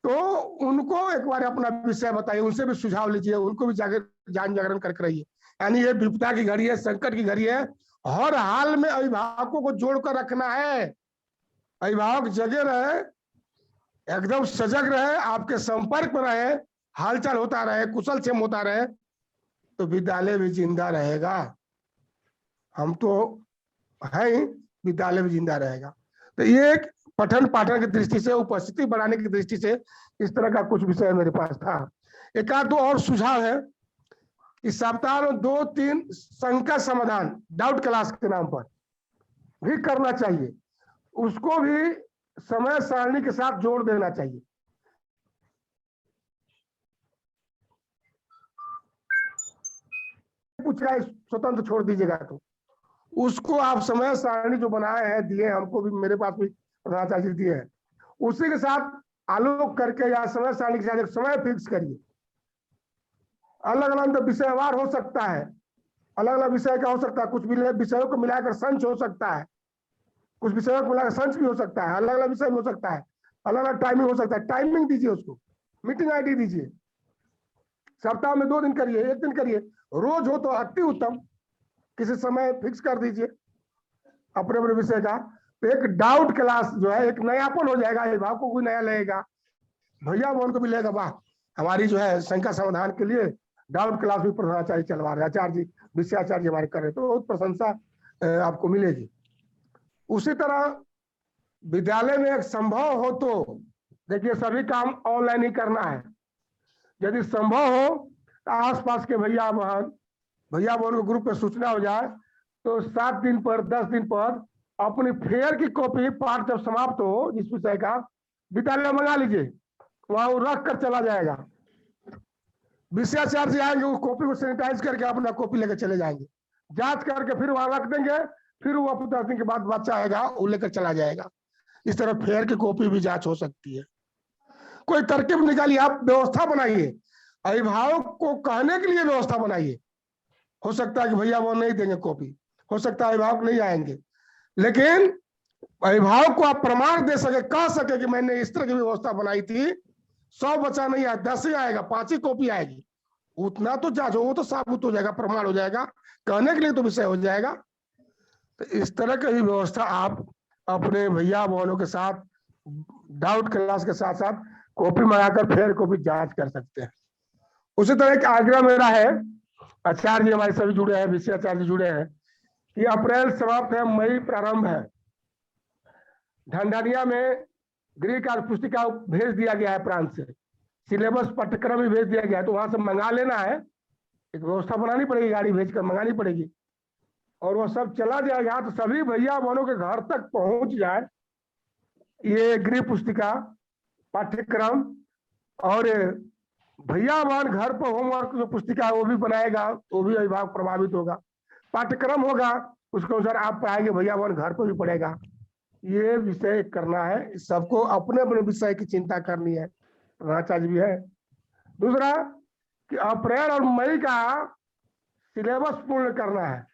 तो उनको एक बार अपना विषय बताइए, उनसे भी सुझाव लीजिए, उनको भी ज्ञान जागरण करके रहिए। यानी ये विपदा की घड़ी है, संकट की घड़ी है, हर हाल में अभिभावकों को जोड़कर रखना है। अभिभावक जगे रहे, एकदम सजग रहे, आपके संपर्क में रहे, हालचाल होता रहे, कुशल क्षेम होता रहे, तो विद्यालय भी जिंदा रहेगा। हम तो है, विद्यालय भी जिंदा रहेगा। तो ये एक पठन पाठन की दृष्टि से, उपस्थिति बढ़ाने की दृष्टि से इस तरह का कुछ विषय मेरे पास था। एक आध 2 और सुझाव है कि सप्ताह में 2-3 शंका समाधान डाउट क्लास के नाम पर भी करना चाहिए, उसको भी समय सारणी के साथ जोड़ देना चाहिए। पूछ रहा है स्वतंत्र छोड़ दीजिएगा, तो उसको आप समय सारणी जो बनाए हैं, दिए हमको भी, मेरे पास भी प्रधानाचार्य दिए हैं, उसी के साथ आलोक करके या समय सारणी के साथ एक समय फिक्स करिए। अलग अलग विषयवार हो सकता है, अलग अलग विषय का हो सकता है, कुछ विषयों को मिलाकर संच हो सकता है, कुछ विषयों को मिलाकर संच भी हो सकता है, अलग अलग विषय हो सकता है, अलग अलग टाइमिंग हो सकता है। टाइमिंग दीजिए, उसको मीटिंग आईडी दीजिए। सप्ताह में 2 दिन करिए, 1 दिन करिए, रोज हो तो अति उत्तम। किसी समय फिक्स कर दीजिए अपने अपने विषय का। तो एक डाउट क्लास जो है, एक नयापन हो जाएगा, अभिभावकों को भी नया लगेगा, भैया बहन को भी लगेगा, वाह हमारी जो है शंका समाधान के लिए डाउट क्लास भी प्रधानाचार्य चलवा रहे, आचार्य जी, विषयाचार्य हमारे कर रहे, तो बहुत प्रशंसा आपको मिलेगी। उसी तरह विद्यालय में एक संभव हो तो, देखिए सभी काम ऑनलाइन ही करना है, यदि संभव हो तो आसपास के भैया बहन को ग्रुप में सूचना हो जाए, तो 7 दिन पर, 10 दिन पर अपनी फेयर की कॉपी, पाठ जब समाप्त हो जिस विषय का, विद्यालय मंगा लीजिए, वहां वो रख कर चला जाएगा। विषयाचार्य आएंगे, उस कॉपी को सैनिटाइज करके अपना कॉपी लेकर चले जाएंगे, जांच करके फिर वहां रख देंगे, फिर वो 10 दिन के बाद बच्चा आएगा वो लेकर चला जाएगा। इस तरह फेयर की कॉपी भी जांच हो सकती है। कोई तरकीब निकालिए, आप व्यवस्था बनाइए, अभिभावक को कहने के लिए व्यवस्था बनाइए। हो सकता है कि भैया वो नहीं देंगे कॉपी, हो सकता है अभिभावक नहीं आएंगे, लेकिन अभिभावक को आप प्रमाण दे सके, कह सके कि मैंने इस तरह की व्यवस्था बनाई थी, 100 बच्चा नहीं आया, 10 ही आएगा, 5 ही कॉपी आएगी, उतना तो जांचो, वो तो साबुत हो जाएगा, प्रमाण हो जाएगा, कहने के लिए तो विषय हो जाएगा। तो इस तरह की व्यवस्था आप अपने भैया बहनों के साथ डाउट क्लास के साथ साथ कॉपी मंगाकर फिर कॉपी जांच कर सकते हैं। उसी तरह एक आग्रह मेरा है, आचार्य जी हमारे सभी जुड़े हैं, विषय आचार्य जी जुड़े हैं, कि अप्रैल समाप्त है, मई प्रारंभ है। ढंढानिया में गृह कार्य पुस्तिका भेज दिया गया है प्रांत से, सिलेबस पाठ्यक्रम भी भेज दिया गया है, तो वहां से मंगा लेना है, एक व्यवस्था बनानी पड़ेगी, गाड़ी भेजकर मंगानी पड़ेगी, और वो सब चला जाएगा तो सभी भैया बहनों के घर तक पहुंच जाए ये गृह पुस्तिका पाठ्यक्रम। और भैया बहन घर पर होमवर्क जो पुस्तिका है वो भी बनाएगा, वो भी अभिभावक प्रभावित होगा। पाठ्यक्रम होगा उसके अनुसार आप पढ़ाएंगे, भैया बहन घर पर भी पढ़ेगा। ये विषय करना है, सबको अपने अपने विषय की चिंता करनी है, प्रधानाचार्य भी है। दूसरा कि अप्रैल और मई का सिलेबस पूर्ण करना है,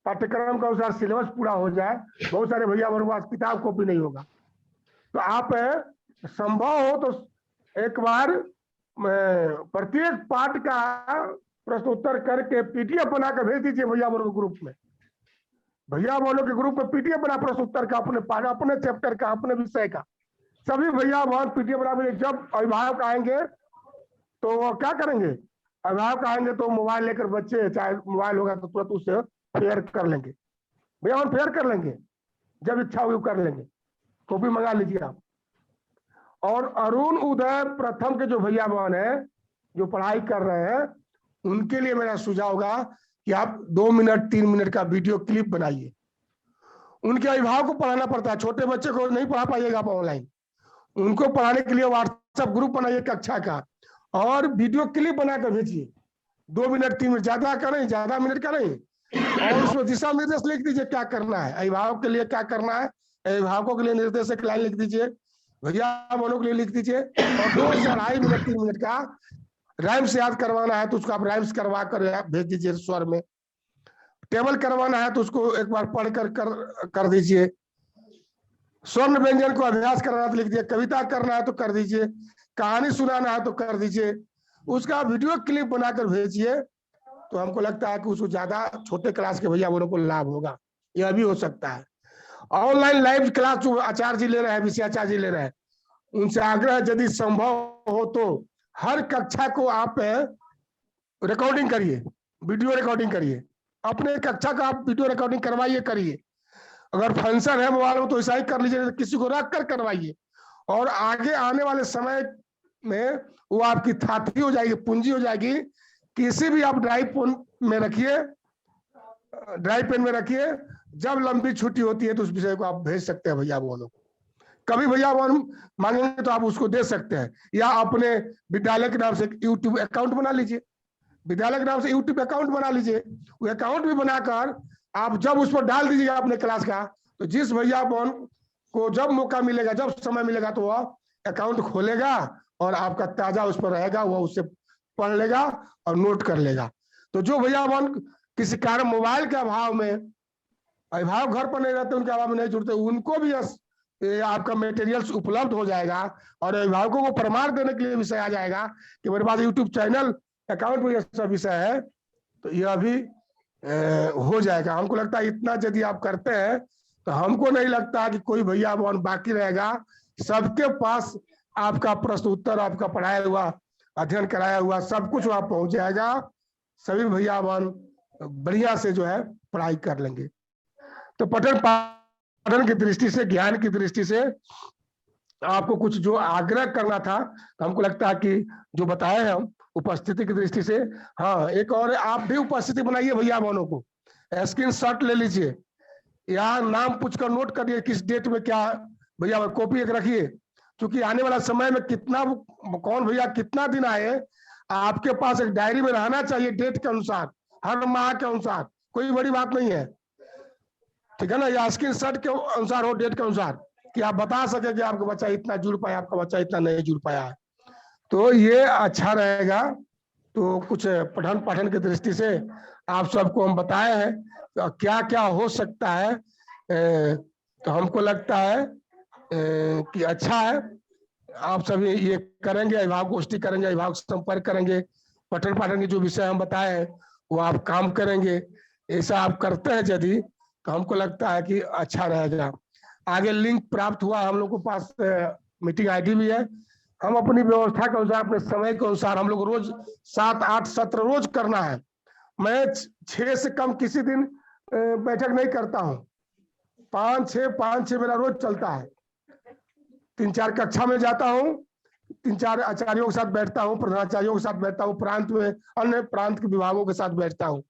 पाठ्यक्रम के अनुसार सिलेबस पूरा हो जाए। बहुत सारे भैया बहनों के पास किताब कॉपी नहीं होगा, तो आप संभव हो तो एक बार प्रत्येक पाठ का प्रश्न उत्तर करके पीडीएफ बनाकर भेज दीजिए भैया बहनों के ग्रुप में। भैया बहनों के ग्रुप में पीडीएफ बना प्रश्न उत्तर का, अपने पाठ, अपने चैप्टर का, अपने विषय का, सभी भैया बहन पीडीएफ बना भेजिए। जब अभिभावक आएंगे तो वो क्या करेंगे, अभिभावक आएंगे तो मोबाइल लेकर बच्चे, चाहे मोबाइल होगा तो तुरंत उससे फेयर कर लेंगे, भैया बहन फेयर कर लेंगे, जब इच्छा होगी कर लेंगे। कॉपी मंगा लीजिए आप। और अरुण उदय प्रथम के जो भैया बहन है जो पढ़ाई कर रहे हैं, उनके लिए मेरा सुझाव होगा कि आप 2 मिनट 3 मिनट का वीडियो क्लिप बनाइए। उनके अभिभावक को पढ़ाना पड़ता है, छोटे बच्चे को नहीं पढ़ा पाइएगा आप ऑनलाइन, उनको पढ़ाने के लिए व्हाट्सएप ग्रुप बनाइए कक्षा का, और वीडियो क्लिप बनाकर भेजिए। 2 मिनट 3 मिनट, ज्यादा का नहीं, ज्यादा मिनट का नहीं, और उसमें दिशा निर्देश लिख दीजिए क्या करना है, अभिभावक के लिए क्या करना है, अभिभावकों के लिए निर्देशक लाइन लिख दीजिए, भैया बहनों के लिए लिख दीजिए। और 2 से 2.5 मिनट 3 मिनट का राइम्स याद करवाना है तो उसको आप राइम्स करवा कर भेज दीजिए स्वर में। टेबल करवाना है तो उसको एक बार पढ़ कर दीजिए। स्वर्ण व्यंजन को अभ्यास करना है तो लिख दीजिए, कविता करना है तो कर दीजिए, कहानी सुनाना है तो कर दीजिए। उसका वीडियो क्लिप बनाकर भेजिए, तो हमको लगता है कि उसको ज्यादा छोटे क्लास के भैया बहनों को लाभ होगा। यह भी हो सकता है। ऑनलाइन लाइव क्लास जो आचार्य जी ले रहे हैं, विषय आचार्य जी ले रहे हैं, उनसे आग्रह यदि संभव हो तो हर कक्षा को आप रिकॉर्डिंग करिए, वीडियो रिकॉर्डिंग करिए, अपने कक्षा का आप वीडियो रिकॉर्डिंग करवाइए, करिए। अगर फंक्शन है मोबाइल में तो ऐसा ही कर लीजिए, किसी को रख कर करवाइए, और आगे आने वाले समय में वो आपकी थाती हो जाएगी, पूंजी हो जाएगी। किसी भी आप ड्राइव पेन में रखिए, जब लंबी छुट्टी होती है तो उस विषय को आप भेज सकते हैं भैया बहनों को। कभी भैया बहन मांगेंगे तो आप उसको दे सकते हैं, या अपने विद्यालय के नाम से यूट्यूब अकाउंट बना लीजिए, विद्यालय के नाम से यूट्यूब अकाउंट बना लीजिए। वो अकाउंट भी बनाकर आप जब उस पर डाल दीजिएगा अपने क्लास का, तो जिस भैया बहन को जब मौका मिलेगा, जब समय मिलेगा, तो वह अकाउंट खोलेगा और आपका ताजा उस पर रहेगा, वह उससे पढ़ लेगा और नोट कर लेगा। तो जो भैया बहन किसी कारण मोबाइल के अभाव में, अभिभावक घर पर नहीं रहते, उनके अभाव में नहीं जुड़ते, उनको भी आपका मटेरियल्स उपलब्ध हो जाएगा, और अभिभावकों को प्रमाण देने के लिए विषय आ जाएगा कि मेरे पास यूट्यूब चैनल अकाउंट में यह सब विषय है, तो यह भी हो जाएगा। हमको लगता है इतना यदि आप करते हैं तो हमको नहीं लगता कि कोई भैया बहन बाकी रहेगा। सबके पास आपका प्रश्न उत्तर, आपका पढ़ाया हुआ, अध्ययन कराया हुआ सब कुछ वहां पहुंच जाएगा। सभी भैया बहन बढ़िया से जो है पढ़ाई कर लेंगे। तो पठन की दृष्टि से, ज्ञान की दृष्टि से आपको कुछ जो आग्रह करना था, तो हमको लगता है कि जो बताए हैं हम उपस्थिति की दृष्टि से, हाँ एक और आप भी उपस्थिति बनाइए भैया बहनों को, स्क्रीन शॉट ले लीजिए, यहाँ नाम पूछकर नोट करिए किस डेट में क्या भैया, कॉपी एक रखिए, क्योंकि आने वाला समय में कितना कौन भैया कितना दिन आए, आपके पास एक डायरी में रहना चाहिए डेट के अनुसार, हर माह के अनुसार, कोई बड़ी बात नहीं है, ठीक है ना। या स्क्रीन शॉट के अनुसार हो, डेट के अनुसार, कि आप बता सके कि आपका बच्चा इतना जुड़ पाया, आपका बच्चा इतना नहीं जुड़ पाया है। तो ये अच्छा रहेगा। तो कुछ पठन पाठन की दृष्टि से आप सबको हम बताए हैं तो क्या क्या हो सकता है। तो हमको लगता है कि अच्छा है। आप सभी ये करेंगे, अभिभावक गोष्ठी करेंगे, अभिभावक संपर्क करेंगे, पठन पाठन के जो विषय हम बताए हैं वो आप काम करेंगे। ऐसा आप करते हैं यदि तो हमको लगता है कि अच्छा रहेगा। आगे लिंक प्राप्त हुआ, हम लोग के पास मीटिंग आईडी भी है। हम अपनी व्यवस्था के अनुसार, अपने समय के अनुसार हम लोग रोज 7-8 सत्र रोज करना है। मैं 6 से कम किसी दिन बैठक नहीं करता हूँ। 5-6 मेरा रोज चलता है। 3-4 कक्षा में जाता हूँ, 3-4 आचार्यों के साथ बैठता हूँ, प्रधानाचार्यों के साथ बैठता हूँ, प्रांत में अन्य प्रांत के विभागों के साथ बैठता हूँ।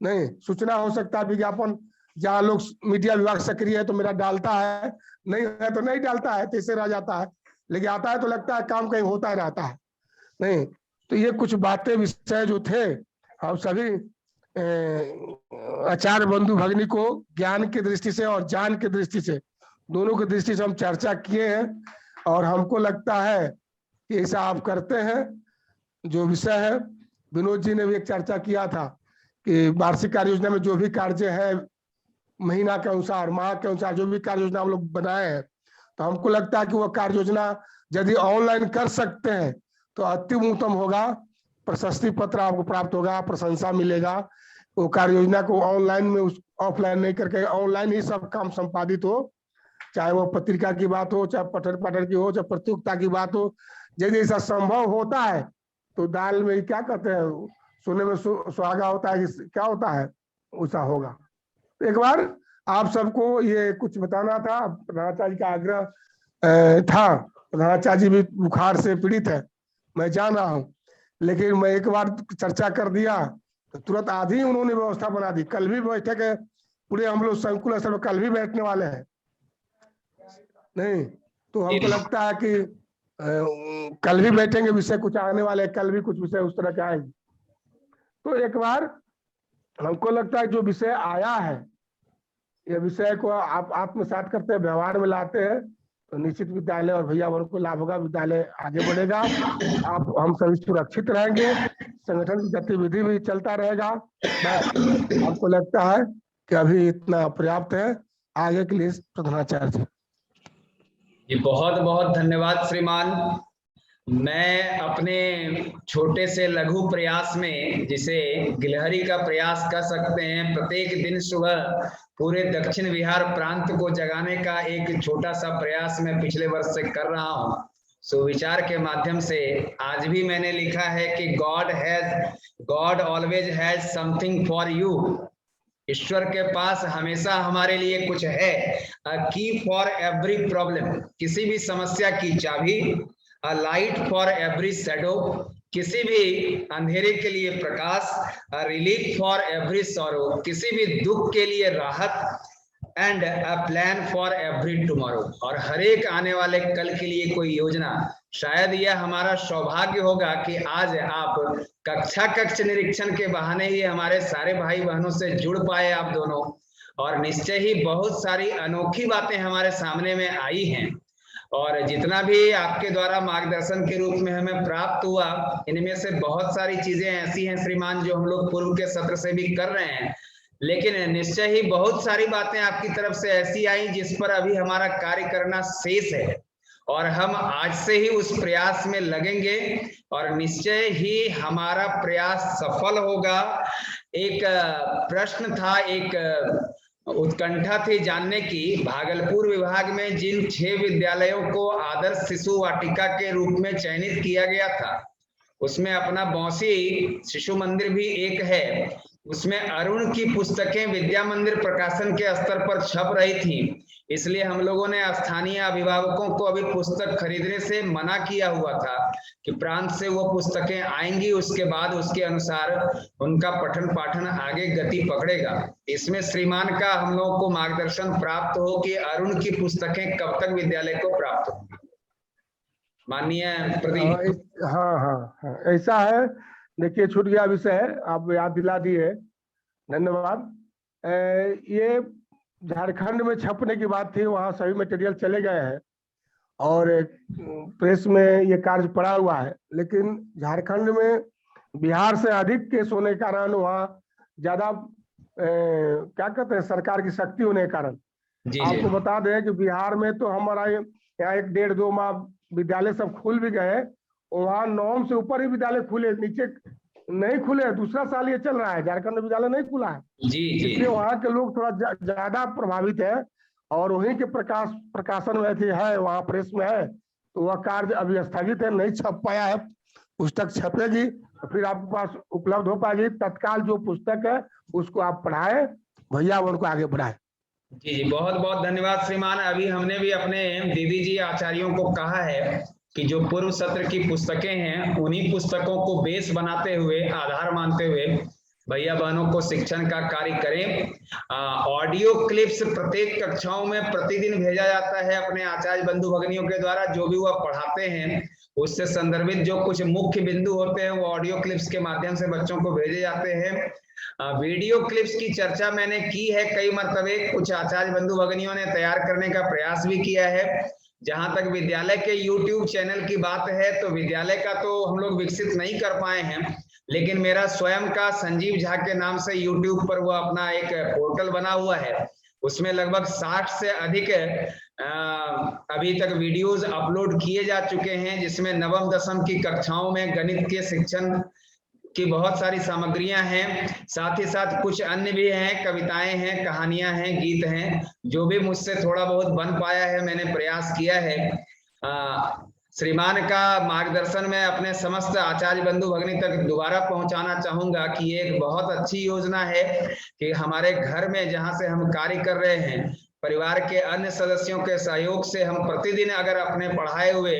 नहीं, सूचना हो सकता है, विज्ञापन जहाँ लोग मीडिया विभाग सक्रिय है तो मेरा डालता है, नहीं है तो नहीं डालता है, तैसे रह जाता है। लेकिन आता है तो लगता है काम कहीं होता ही रहता है। नहीं, तो ये कुछ बातें विषय जो थे, हम सभी आचार्य बंधु भगिनी को ज्ञान की दृष्टि से और जान की दृष्टि से, दोनों की दृष्टि से हम चर्चा किए हैं। और हमको लगता है कि ऐसा आप करते हैं। जो विषय है, विनोद जी ने भी एक चर्चा किया था कि वार्षिक कार्य योजना में जो भी कार्य है, महीना के अनुसार, माह के अनुसार जो भी कार्य योजना हम लोग बनाए हैं, तो हमको लगता है कि वह कार्य योजना यदि ऑनलाइन कर सकते हैं तो अति उत्तम होगा। प्रशस्ति पत्र आपको प्राप्त होगा, प्रशंसा मिलेगा। वो कार्य योजना को ऑनलाइन में, ऑफलाइन नहीं करके ऑनलाइन ही सब काम संपादित हो, चाहे वो पत्रिका की बात हो, चाहे पठन पाठन की हो, चाहे प्रतियोगिता की बात हो। यदि ऐसा संभव होता है तो दाल में क्या कहते हैं, सोने में सुहागा होता है, क्या होता है, ऐसा होगा। एक बार आप सबको ये कुछ बताना था। प्रधानाचार्य का आग्रह था। प्रधानाचार्य जी भी बुखार से पीड़ित है, मैं जान रहा हूँ, लेकिन मैं एक बार चर्चा कर दिया तो तुरंत आधी उन्होंने व्यवस्था बना दी। कल भी बैठक है, पूरे हम लोग संकुल स्तर पर कल भी बैठने वाले हैं। नहीं, तो हमको लगता है कि कल भी बैठेंगे, विषय कुछ आने वाले, कल भी कुछ विषय उस तरह के आएंगे। तो एक बार हमको लगता है जो विषय आया है, ये विषय को आप आत्मसात करते हैं, व्यवहार में लाते हैं, तो निश्चित विद्यालय और भैया वर्ग को लाभ होगा, विद्यालय आगे बढ़ेगा, आप हम सभी सुरक्षित रहेंगे, संगठन की गतिविधि भी चलता रहेगा। आपको लगता है कि अभी इतना पर्याप्त है। आगे के लिए प्रधानाचार्य जी बहुत बहुत धन्यवाद श्रीमान। मैं अपने छोटे से लघु प्रयास में, जिसे गिलहरी का प्रयास कर सकते हैं, प्रत्येक दिन सुबह पूरे दक्षिण बिहार प्रांत को जगाने का एक छोटा सा प्रयास मैं पिछले वर्ष से कर रहा हूँ। सुविचार के माध्यम से आज भी मैंने लिखा है कि god always has something for you. ईश्वर के पास हमेशा हमारे लिए कुछ है। अ की फॉर एवरी प्रॉब्लम, किसी भी समस्या की चाबी। A light for every shadow, किसी भी अंधेरे के लिए प्रकाश। A relief for every sorrow, किसी भी दुख के लिए राहत। And a plan for every tomorrow, और हर एक आने वाले कल के लिए कोई योजना। शायद यह हमारा सौभाग्य होगा कि आज आप कक्ष निरीक्षण के बहाने ही हमारे सारे भाई बहनों से जुड़ पाए आप दोनों, और निश्चय ही बहुत सारी अनोखी बातें हमारे सामने में आई हैं। और जितना भी आपके द्वारा मार्गदर्शन के रूप में हमें प्राप्त हुआ, इनमें से बहुत सारी चीजें ऐसी हैं श्रीमान जो हम लोग पूर्व के सत्र से भी कर रहे हैं, लेकिन निश्चय ही बहुत सारी बातें आपकी तरफ से ऐसी आई जिस पर अभी हमारा कार्य करना शेष है, और हम आज से ही उस प्रयास में लगेंगे और निश्चय ही हमारा प्रयास सफल होगा। एक प्रश्न था, एक उत्कंठा थी जानने की, भागलपुर विभाग में जिन 6 विद्यालयों को आदर्श शिशु वाटिका के रूप में चयनित किया गया था, उसमें अपना बौंसी शिशु मंदिर भी एक है। उसमें अरुण की पुस्तकें विद्या मंदिर प्रकाशन के स्तर पर छप रही थी, इसलिए हम लोगों ने स्थानीय अभिभावकों को अभी पुस्तक खरीदने से मना किया हुआ था कि प्रांत से वो पुस्तकें आएंगी, उसके बाद उसके अनुसार उनका पठन पाठन आगे गति पकड़ेगा। इसमें श्रीमान का हम लोगों को मार्गदर्शन प्राप्त हो कि अरुण की पुस्तकें कब तक विद्यालय को प्राप्त होंगी। माननीय प्रदीप। हाँ, ऐसा है। देखिए, छूट गया विषय है, आप याद दिला दिए, धन्यवाद। ये झारखंड में छपने की बात थी, वहाँ सभी मटेरियल चले गए हैं, और प्रेस में ये कार्य पड़ा हुआ है, लेकिन झारखंड में बिहार से अधिक केस होने के कारण वहाँ ज्यादा क्या कहते हैं सरकार की शक्ति होने के कारण आपको बता दें कि बिहार में तो हमारा यहाँ 1-1.5-2 माह विद्यालय सब खुल भी गए, वहाँ 9 से ऊपर ही विद्यालय खुले, नीचे नहीं खुले। दूसरा साल ये चल रहा है, झारखंड में विद्यालय नहीं खुला है, इसलिए वहाँ के लोग थोड़ा ज्यादा प्रभावित है और वहीं के प्रकाशन में है, वहाँ प्रेस में है, तो वह कार्य अभी स्थगित है, नहीं छप पाया है। पुस्तक छपेगी तो फिर आपके पास उपलब्ध हो पाएगी। तत्काल जो पुस्तक है उसको आप पढ़ाएं, भैया उनको आगे बढ़ाएं। जी, बहुत बहुत धन्यवाद श्रीमान। अभी हमने भी अपने दीदी जी आचार्यों को कहा है कि जो पूर्व सत्र की पुस्तकें हैं उन्हीं पुस्तकों को बेस बनाते हुए, आधार मानते हुए भैया बहनों को शिक्षण का कार्य करें। ऑडियो क्लिप्स प्रत्येक कक्षाओं में प्रतिदिन भेजा जाता है अपने आचार्य बंधु भगिनियों के द्वारा। जो भी वह पढ़ाते हैं उससे संदर्भित जो कुछ मुख्य बिंदु होते हैं वो ऑडियो क्लिप्स के माध्यम से बच्चों को भेजे जाते हैं। वीडियो क्लिप्स की चर्चा मैंने की है कई मर्तबे, कुछ आचार्य बंधु भगिनियों ने तैयार करने का प्रयास भी किया है। जहां तक विद्यालय के YouTube चैनल की बात है तो विद्यालय का तो हम लोग विकसित नहीं कर पाए हैं, लेकिन मेरा स्वयं का संजीव झा के नाम से YouTube पर वो अपना एक पोर्टल बना हुआ है, उसमें लगभग 60 से अधिक अभी तक वीडियोस अपलोड किए जा चुके हैं, जिसमें नवम दसम की कक्षाओं में गणित के शिक्षण की बहुत सारी सामग्रियां हैं, साथ ही साथ कुछ अन्य भी हैं, कविताएं हैं, कहानियां हैं, गीत हैं। जो भी मुझसे थोड़ा बहुत बन पाया है मैंने प्रयास किया है। श्रीमान का मार्गदर्शन में अपने समस्त आचार्य बंधु भगिनी तक दोबारा पहुंचाना चाहूंगा कि ये एक बहुत अच्छी योजना है कि हमारे घर में जहां से हम कार्य कर रहे हैं, परिवार के अन्य सदस्यों के सहयोग से हम प्रतिदिन अगर अपने पढ़ाए हुए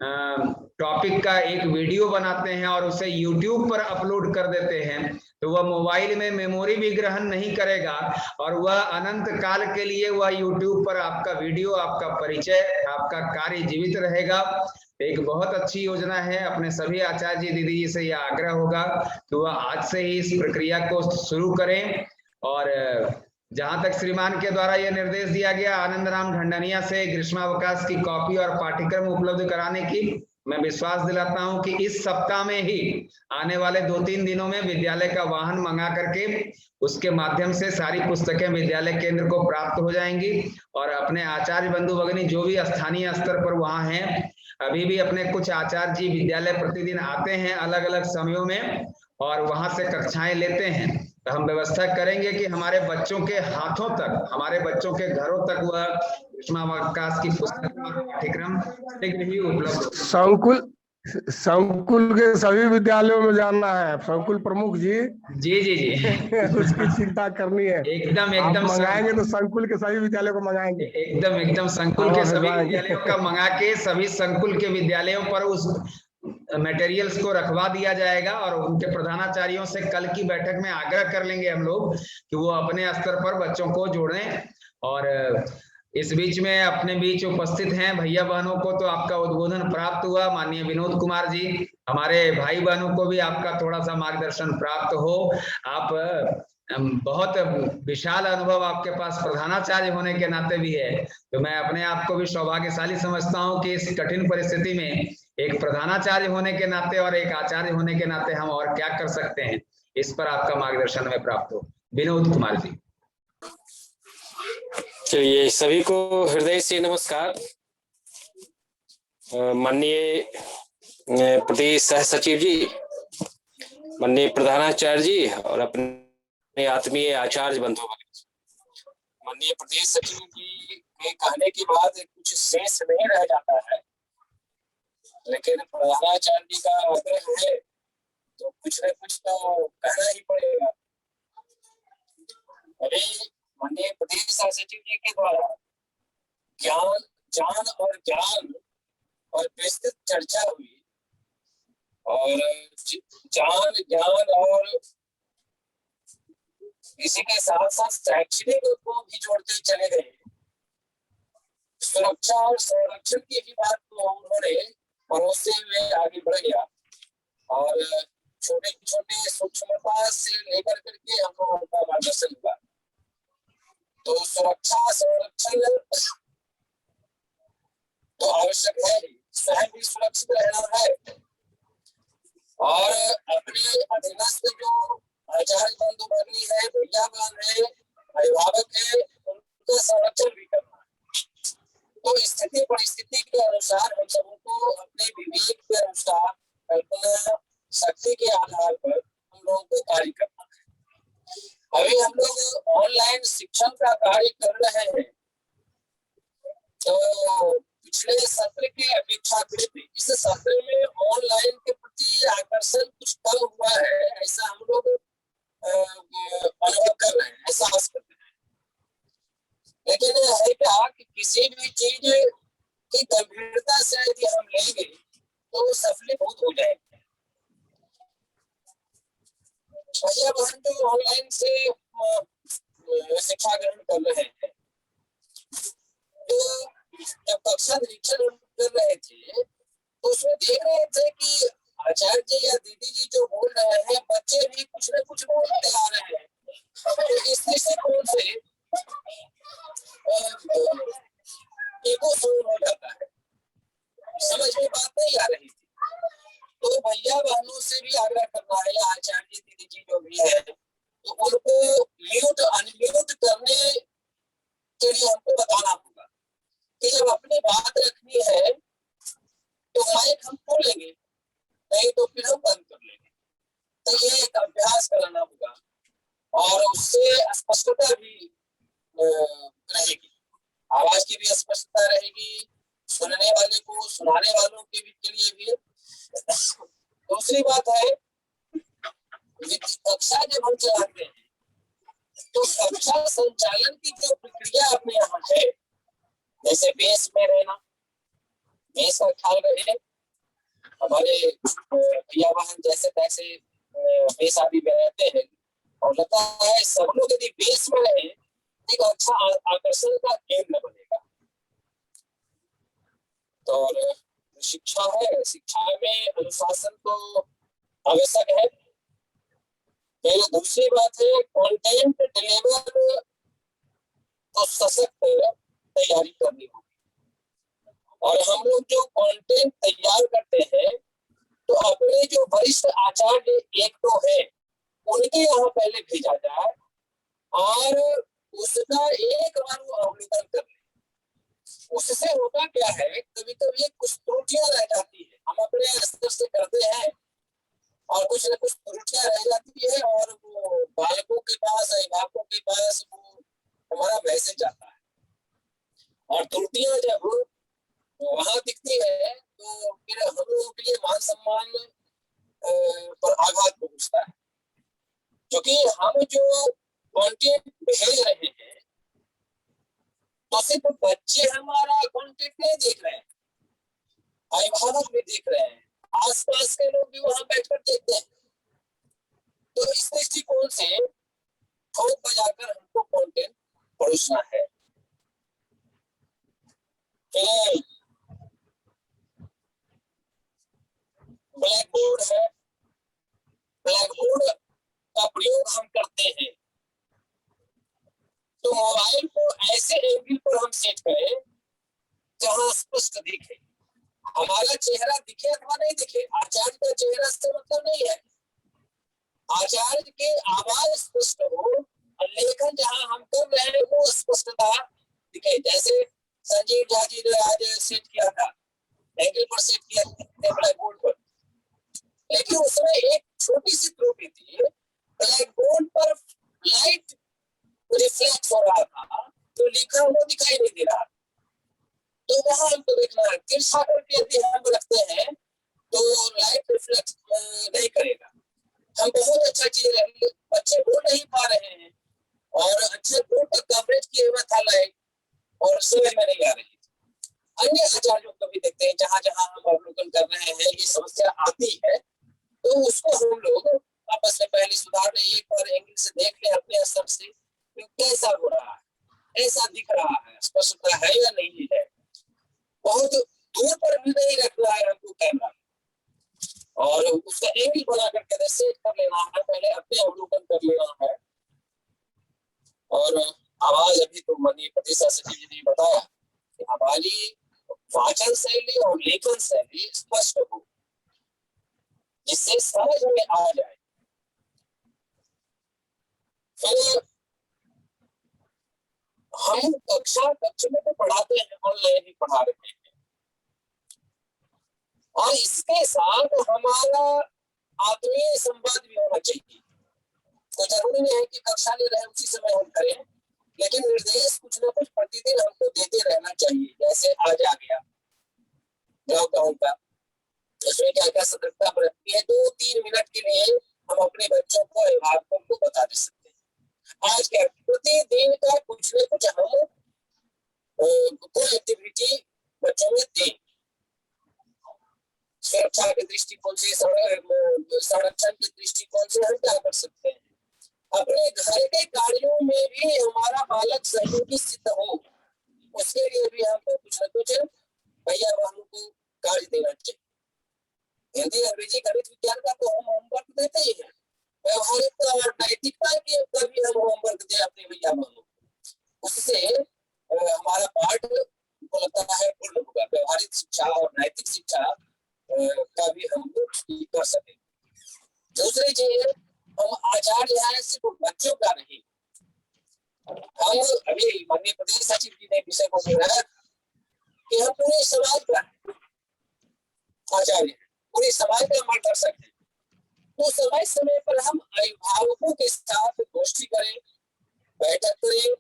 टॉपिक का एक वीडियो बनाते हैं और उसे YouTube पर अपलोड कर देते हैं तो वह मोबाइल में मेमोरी भी ग्रहण नहीं करेगा और वह अनंत काल के लिए वह YouTube पर आपका वीडियो, आपका परिचय, आपका कार्य जीवित रहेगा। एक बहुत अच्छी योजना है। अपने सभी आचार्य जी दीदी जी से यह आग्रह होगा कि वह आज से ही इस प्रक्रिया को शुरू करें। और जहां तक श्रीमान के द्वारा यह निर्देश दिया गया आनंद राम ढंडनिया से ग्रीष्मावकाश की कॉपी और पाठ्यक्रम उपलब्ध कराने की, मैं विश्वास दिलाता हूं कि इस सप्ताह में ही आने वाले 2-3 दिनों में विद्यालय का वाहन मंगा करके उसके माध्यम से सारी पुस्तकें विद्यालय केंद्र को प्राप्त हो जाएंगी। और अपने आचार्य बंधु भगिनी जो भी स्थानीय स्तर पर वहां हैं, अभी भी अपने कुछ आचार्य जी विद्यालय प्रतिदिन आते हैं अलग अलग समयों में और वहां से कक्षाएं लेते हैं। तो हम व्यवस्था करेंगे कि हमारे बच्चों के हाथों तक, हमारे बच्चों के घरों तक वह ग्रीष्मावकाश की पुस्तक और पाठ्यक्रम शीघ्र ही उपलब्ध। संकुल के सभी विद्यालयों में जाना है, संकुल प्रमुख जी। जी जी जी उसकी चिंता करनी है। एकदम मंगाएंगे तो संकुल के सभी विद्यालयों को मंगाएंगे। एकदम संकुल के सभी विद्यालयों का मंगा के सभी संकुल के विद्यालयों पर उस मटेरियल्स को रखवा दिया जाएगा और उनके प्रधानाचार्यों से कल की बैठक में आग्रह कर लेंगे हम लोग कि वो अपने स्तर पर बच्चों को जोड़ें। और इस बीच में अपने बीच उपस्थित हैं भैया बहनों को तो आपका उद्बोधन प्राप्त हुआ, माननीय विनोद कुमार जी। हमारे भाई बहनों को भी आपका थोड़ा सा मार्गदर्शन प्राप्त हो। आप बहुत विशाल अनुभव आपके पास प्रधानाचार्य होने के नाते भी है, तो मैं अपने आप को भी सौभाग्यशाली समझता हूं कि इस कठिन परिस्थिति में एक प्रधानाचार्य होने के नाते और एक आचार्य होने के नाते हम और क्या कर सकते हैं, इस पर आपका मार्गदर्शन हमें प्राप्त हो। विनोद कुमार जी। चलिए, सभी को हृदय से नमस्कार। माननीय प्रदेश सह सचिव जी, माननीय प्रधानाचार्य जी और अपने आत्मीय आचार्य बंधु, माननीय प्रदेश सचिव जी के कहने के बाद कुछ शेष नहीं रह जाता है, लेकिन प्रधानाचार्य जी का आग्रह है तो कुछ न कुछ तो कहना ही पड़ेगा। अरे माननीय प्रदेश सह सचिव जी के द्वारा ज्ञान, जान और ज्ञान और विस्तृत चर्चा हुई और जान, ज्ञान और इसी के साथ साथ शैक्षणिक को भी जोड़ते चले गए। सुरक्षा और संरक्षण की भी बात को उन्होंने परोसते हुए आगे बढ़ गया और छोटे छोटे सूक्ष्मता से लेकर करके हम लोगों का मार्गदर्शन हुआ। तो सुरक्षा, संरक्षण तो आवश्यक है, स्वयं भी सुरक्षित रहना है और अपने अधीनस्थ जो आचार्य बंधु भगिनी है, भैया बहन है, अभिभावक है, उनका संरक्षण भी करना है। तो स्थिति परिस्थिति के अनुसार हम सबको अपने विवेक के अनुसार, कल्पना शक्ति के आधार पर हम लोगों को कार्य करना है। अभी हम लोग ऑनलाइन शिक्षण का कार्य कर रहे हैं, तो पिछले सत्र के अपेक्षाकृत इस सत्र में ऑनलाइन के प्रति आकर्षण कुछ कम हुआ है, ऐसा हम लोग अनुभव कर रहे हैं, एहसास कर रहे हैं। लेकिन है क्या कि किसी भी चीज की गंभीरता से यदि हम लेंगे तो सफलीभूत हो जाएंगे। भैया बहन जो ऑनलाइन से शिक्षा ग्रहण कर रहे हैं, तो जब कक्षा निरीक्षण कर रहे थे तो उसमें देख रहे थे कि आचार्य जी या दीदी जी जो बोल रहे हैं, बच्चे भी कुछ न कुछ बोलते आ रहे हैं। तो इस दृष्टिकोण से ईगो शून्य हो जाता है, समझ में बात नहीं आ रही थी। तो भैया बहनों से भी आग्रह करना है, आचार्य जी दीदी जी जो भी है, तो उनको म्यूट अनम्यूट करने के लिए हमको बताना होगा कि जब अपनी बात रखनी है तो माइक हम खोलेंगे, नहीं तो फिर हम बंद कर लेंगे। तो ये एक अभ्यास कराना होगा और उससे स्पष्टता भी रहेगी, आवाज की भी स्पष्टता रहेगी, सुनने वाले को, सुनाने वालों के लिए भी। दूसरी बात है, कक्षा जब हम चलाते हैं तो कक्षा संचालन की जो प्रक्रिया अपने यहाँ है, जैसे बेस में रहना, बेस का ख्याल रहे, हमारे भैया बहन जैसे तैसे बेस आदि में रहते हैं, और लगता है सब लोग यदि बेस में रहे एक अच्छा आकर्षण का केंद्र बनेगा। तो और शिक्षा है, शिक्षा में अनुशासन तो आवश्यक है। फिर दूसरी बात है, कंटेंट डिलीवर तो सशक्त तैयारी करनी होगी। और हम लोग जो कंटेंट तैयार करते हैं तो अपने जो वरिष्ठ आचार्य एक दो है उनके यहाँ पहले भेजा जाए और उसका एक बार वो अवलोकन कर ले। उससे होगा क्या है, कभी कभी कुछ त्रुटियां रह जाती है, हम अपने स्तर से करते हैं और कुछ न कुछ त्रुटियां रह जाती है और वो बालकों के पास, अभिभावकों के पास वो हमारा मैसेज जाता है। और त्रुटियां जब वहां दिखती है तो फिर हम लोगों के लिए मान सम्मान पर आघात पहुंचता है, क्योंकि हम जो कंटेंट भेज रहे हैं तो सिर्फ बच्चे हमारा कंटेंट नहीं देख रहे हैं, अभिभावक भी देख रहे हैं, आसपास के लोग भी वहां बैठकर देखते हैं। तो इस दृष्टिकोण से ठोक बजाकर हमको कंटेंट परोसना है। ब्लैक बोर्ड है, ब्लैक बोर्ड का प्रयोग हम करते हैं तो मोबाइल को ऐसे एंगल पर हम सेट करें जहां स्पष्ट दिखे, हमारा चेहरा दिखे अथवा नहीं दिखे, आचार्य का चेहरा से मतलब नहीं है, आचार्य के आवाज स्पष्ट हो और लेखन जहां हम कर रहे हैं वो स्पष्टता दिखे। जैसे संजीव झा जी ने आज सेट किया था, एंगल पर सेट किया था ब्लैक बोर्ड पर, लेकिन उसमें एक छोटी सी त्रुटि थी, ब्लैक बोर्ड पर लाइट रिफ्लेक्ट हो रहा था, जो लिखा हुआ दिखाई नहीं दे रहा। तो वहां हमको देखना है, तिरछा करके यदि हम रखते हैं तो लाइट रिफ्लेक्ट नहीं करेगा। हम बहुत अच्छा चीज, बच्चे बोल नहीं पा रहे हैं और अच्छे बोर्ड तक कवरेज किए हुए था लाइट और समझ में नहीं आ रही थी। अन्य आचार्यों को भी देखते हैं, जहां जहां हम अवलोकन कर रहे हैं ये समस्या आती है तो उसको हम लोग आपस में पहले सुधार ले, एक बार एंगल से देख ले अपने स्तर से कैसा हो रहा है, ऐसा दिख रहा है, स्पष्टता है या नहीं है। बहुत दूर पर भी नहीं रखना है हमको कैमरा और उसका एंगल बना करके सेट कर लेना है, पहले अपने अवलोकन कर लेना है। और आवाज अभी तो माननीय प्रतिशा सचिव जी ने बताया कि हमारी वाचन शैली और लेखन शैली स्पष्ट हो, जिससे समझ में आ जाए। फिर हम कक्ष में तो पढ़ाते हैं, ऑनलाइन ही पढ़ा रहे हैं, और इसके साथ हमारा आत्मीय संवाद भी होना चाहिए। तो जरूरी नहीं है कि कक्षा ले रहे हैं उसी समय हम करें, लेकिन निर्देश कुछ ना कुछ प्रतिदिन हमको देते रहना चाहिए। जैसे आज आ गया लॉकडाउन का, इसमें क्या क्या सतर्कता बरतनी है, 2-3 मिनट के लिए हम अपने बच्चों को, अभिभावकों को बता दे सकते हैं। आज क्या प्रतिदिन का कुछ न कुछ हम कोई एक्टिविटी बच्चों में दें। सुरक्षा के दृष्टिकोण से, संरक्षण के दृष्टिकोण से हम क्या कर सकते हैं, अपने घर के कार्यों में भी हमारा बालक सहयोगी सिद्ध हो, उसके लिए भी हमको कुछ न कुछ भैया बहनों को कार्य देना चाहिए। हिंदी, अंग्रेजी, गणित, विज्ञान का तो हम होमवर्क देते ही हैं, व्यवहारिकता और नैतिकता के भी हम होमवर्क दें अपने भैया बहनों को। उससे हमारा पाठ को लगता है पूर्ण होगा। व्यवहारिक शिक्षा और नैतिक शिक्षा का भी हम कर सके। दूसरी चीज, हम आचार्य हैं सिर्फ बच्चों का नहीं, हम अभी माननीय प्रदेश सचिव जी ने विषय को बोला है कि हम पूरे समाज का आचार्य हैं, पूरे समाज का मार्गदर्शक हैं। तो समय समय पर हम अभिभावकों के साथ गोष्ठी करें, बैठक करें,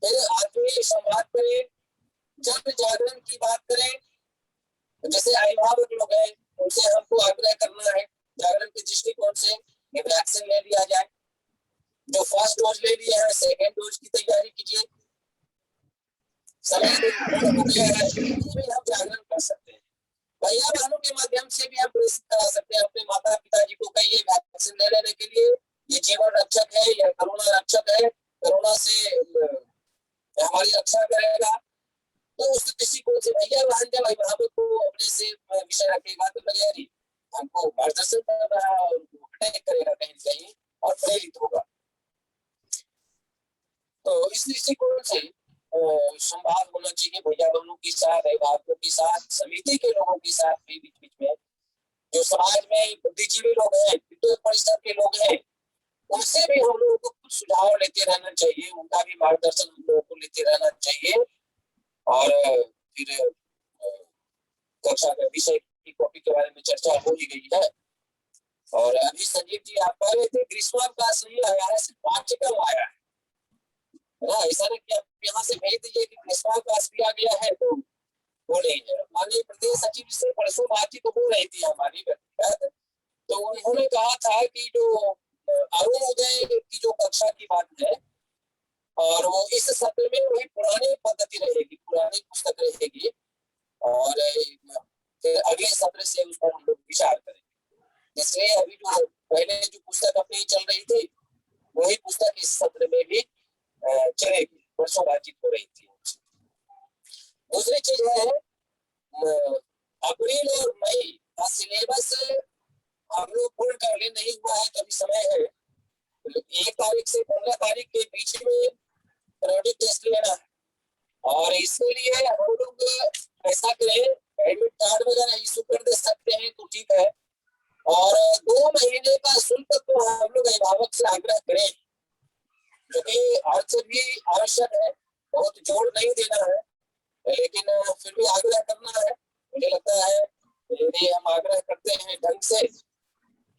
फिर आत्मीय संवाद करें, जन जागरण की बात करें। जैसे अभिभावक लोग हैं, उनसे हमको आग्रह करना है जागरण के दृष्टिकोण से कि वैक्सीन ले लिया जाए। जो फर्स्ट डोज ले लिए हैं, सेकेंड डोज की तैयारी कीजिए। समय हो गया है, भी हम जागरण कर सकते हैं। भैया बहनों के माध्यम से भी हम प्रेरित करा सकते हैं। अपने माता पिताजी को कहिए वैक्सीन ले लेने के लिए, ये जीवन रक्षक है, या कोरोना रक्षक है, कोरोना से हमारी रक्षा करेगा। तो उस दृष्टिकोण से भैया बहन जब अभिभावक को अपने से विषय रखेगा तो तैयारी हमको मार्गदर्शन कर रहा है और अटैक करेगा कहीं न कहीं और प्रेरित होगा। तो इस दृष्टिकोण से संवाद होना चाहिए भैया बहनों के साथ, अभिभावकों के साथ, समिति के लोगों के साथ भी बीच में। जो समाज में बुद्धिजीवी लोग हैं, विद्वत परिषद के लोग हैं, उनसे भी हम लोगों को कुछ सुझाव लेते रहना चाहिए, उनका भी मार्गदर्शन हम लोगों को लेते रहना चाहिए। और फिर कक्षा के विषय की कॉपी के बारे में चर्चा हो ही गई है। और अभी संजीव जी आप कह रहे थे ग्रीष्मावकाश नहीं आया है, सिर्फ पाठ्यक्रम आया है ना। ऐसा नहीं कि आप यहाँ से भेज दीजिए कि ग्रीष्मावकाश भी आ गया है तो वो नहीं है। माननीय प्रदेश सचिव से परसों बातचीत हो रही थी हमारी व्यक्तिगत, तो उन्होंने कहा था कि जो अरुणोदय की जो कक्षा की बात है, और वो इस सत्र में वही पुरानी पद्धति रहेगी, पुरानी पुस्तक रहेगी, और फिर अगले सत्र से उस पर हम लोग विचार करेंगे। इसलिए अभी जो पहले जो पुस्तक अपनी चल रही थी, वही पुस्तक इस सत्र में भी चलेगी। परसों बातचीत हो रही थी। दूसरी चीज है, अप्रैल और मई का सिलेबस हम लोग पूर्ण कर ले, नहीं हुआ है तो अभी समय है। 1 तारीख से 15 तारीख के बीच में पीरियोडिक टेस्ट लेना है, और इसके लिए हम लोग ऐसा करें, एडमिट कार्ड वगैरह इशू कर दे सकते हैं तो ठीक है। और 2 महीने का शुल्क तो हम लोग अभिभावक से आग्रह करें, जो कि अर्थ भी आवश्यक है, बहुत जोर नहीं देना है, लेकिन फिर भी आग्रह करना है। मुझे लगता है यदि हम आग्रह करते हैं ढंग से,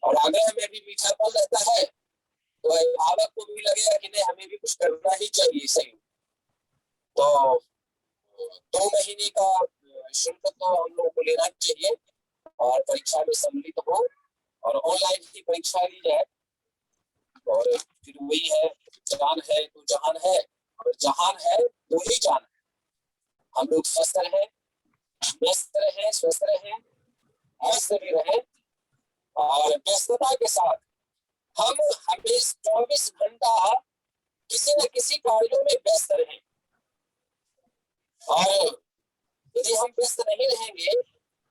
और आग्रह में भी मीठापन रहता है, तो अभिभावक को भी लगेगा कि नहीं हमें भी कुछ करना ही चाहिए। सही तो 2 महीने का शुल्क तो हम लोगों को लेना चाहिए, और परीक्षा में सम्मिलित हो, और ऑनलाइन ही परीक्षा ली जाए। और फिर वही है, जान है तो जहान है, और जहान है तो ही जान है। हम लोग स्वस्थ रहें, व्यस्त रहें, स्वस्थ रहें, मस्त भी रहें, और व्यस्तता के साथ हम हमेशा 24 घंटा किसी न किसी कार्यों में व्यस्त रहें। और यदि हम व्यस्त नहीं रहेंगे,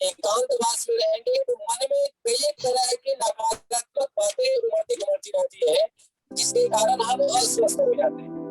एकांतवास में रहेंगे, तो मन में कई तरह की नकारात्मक बातें उमड़ती रहती है, जिसके कारण हम अस्वस्थ हो जाते हैं।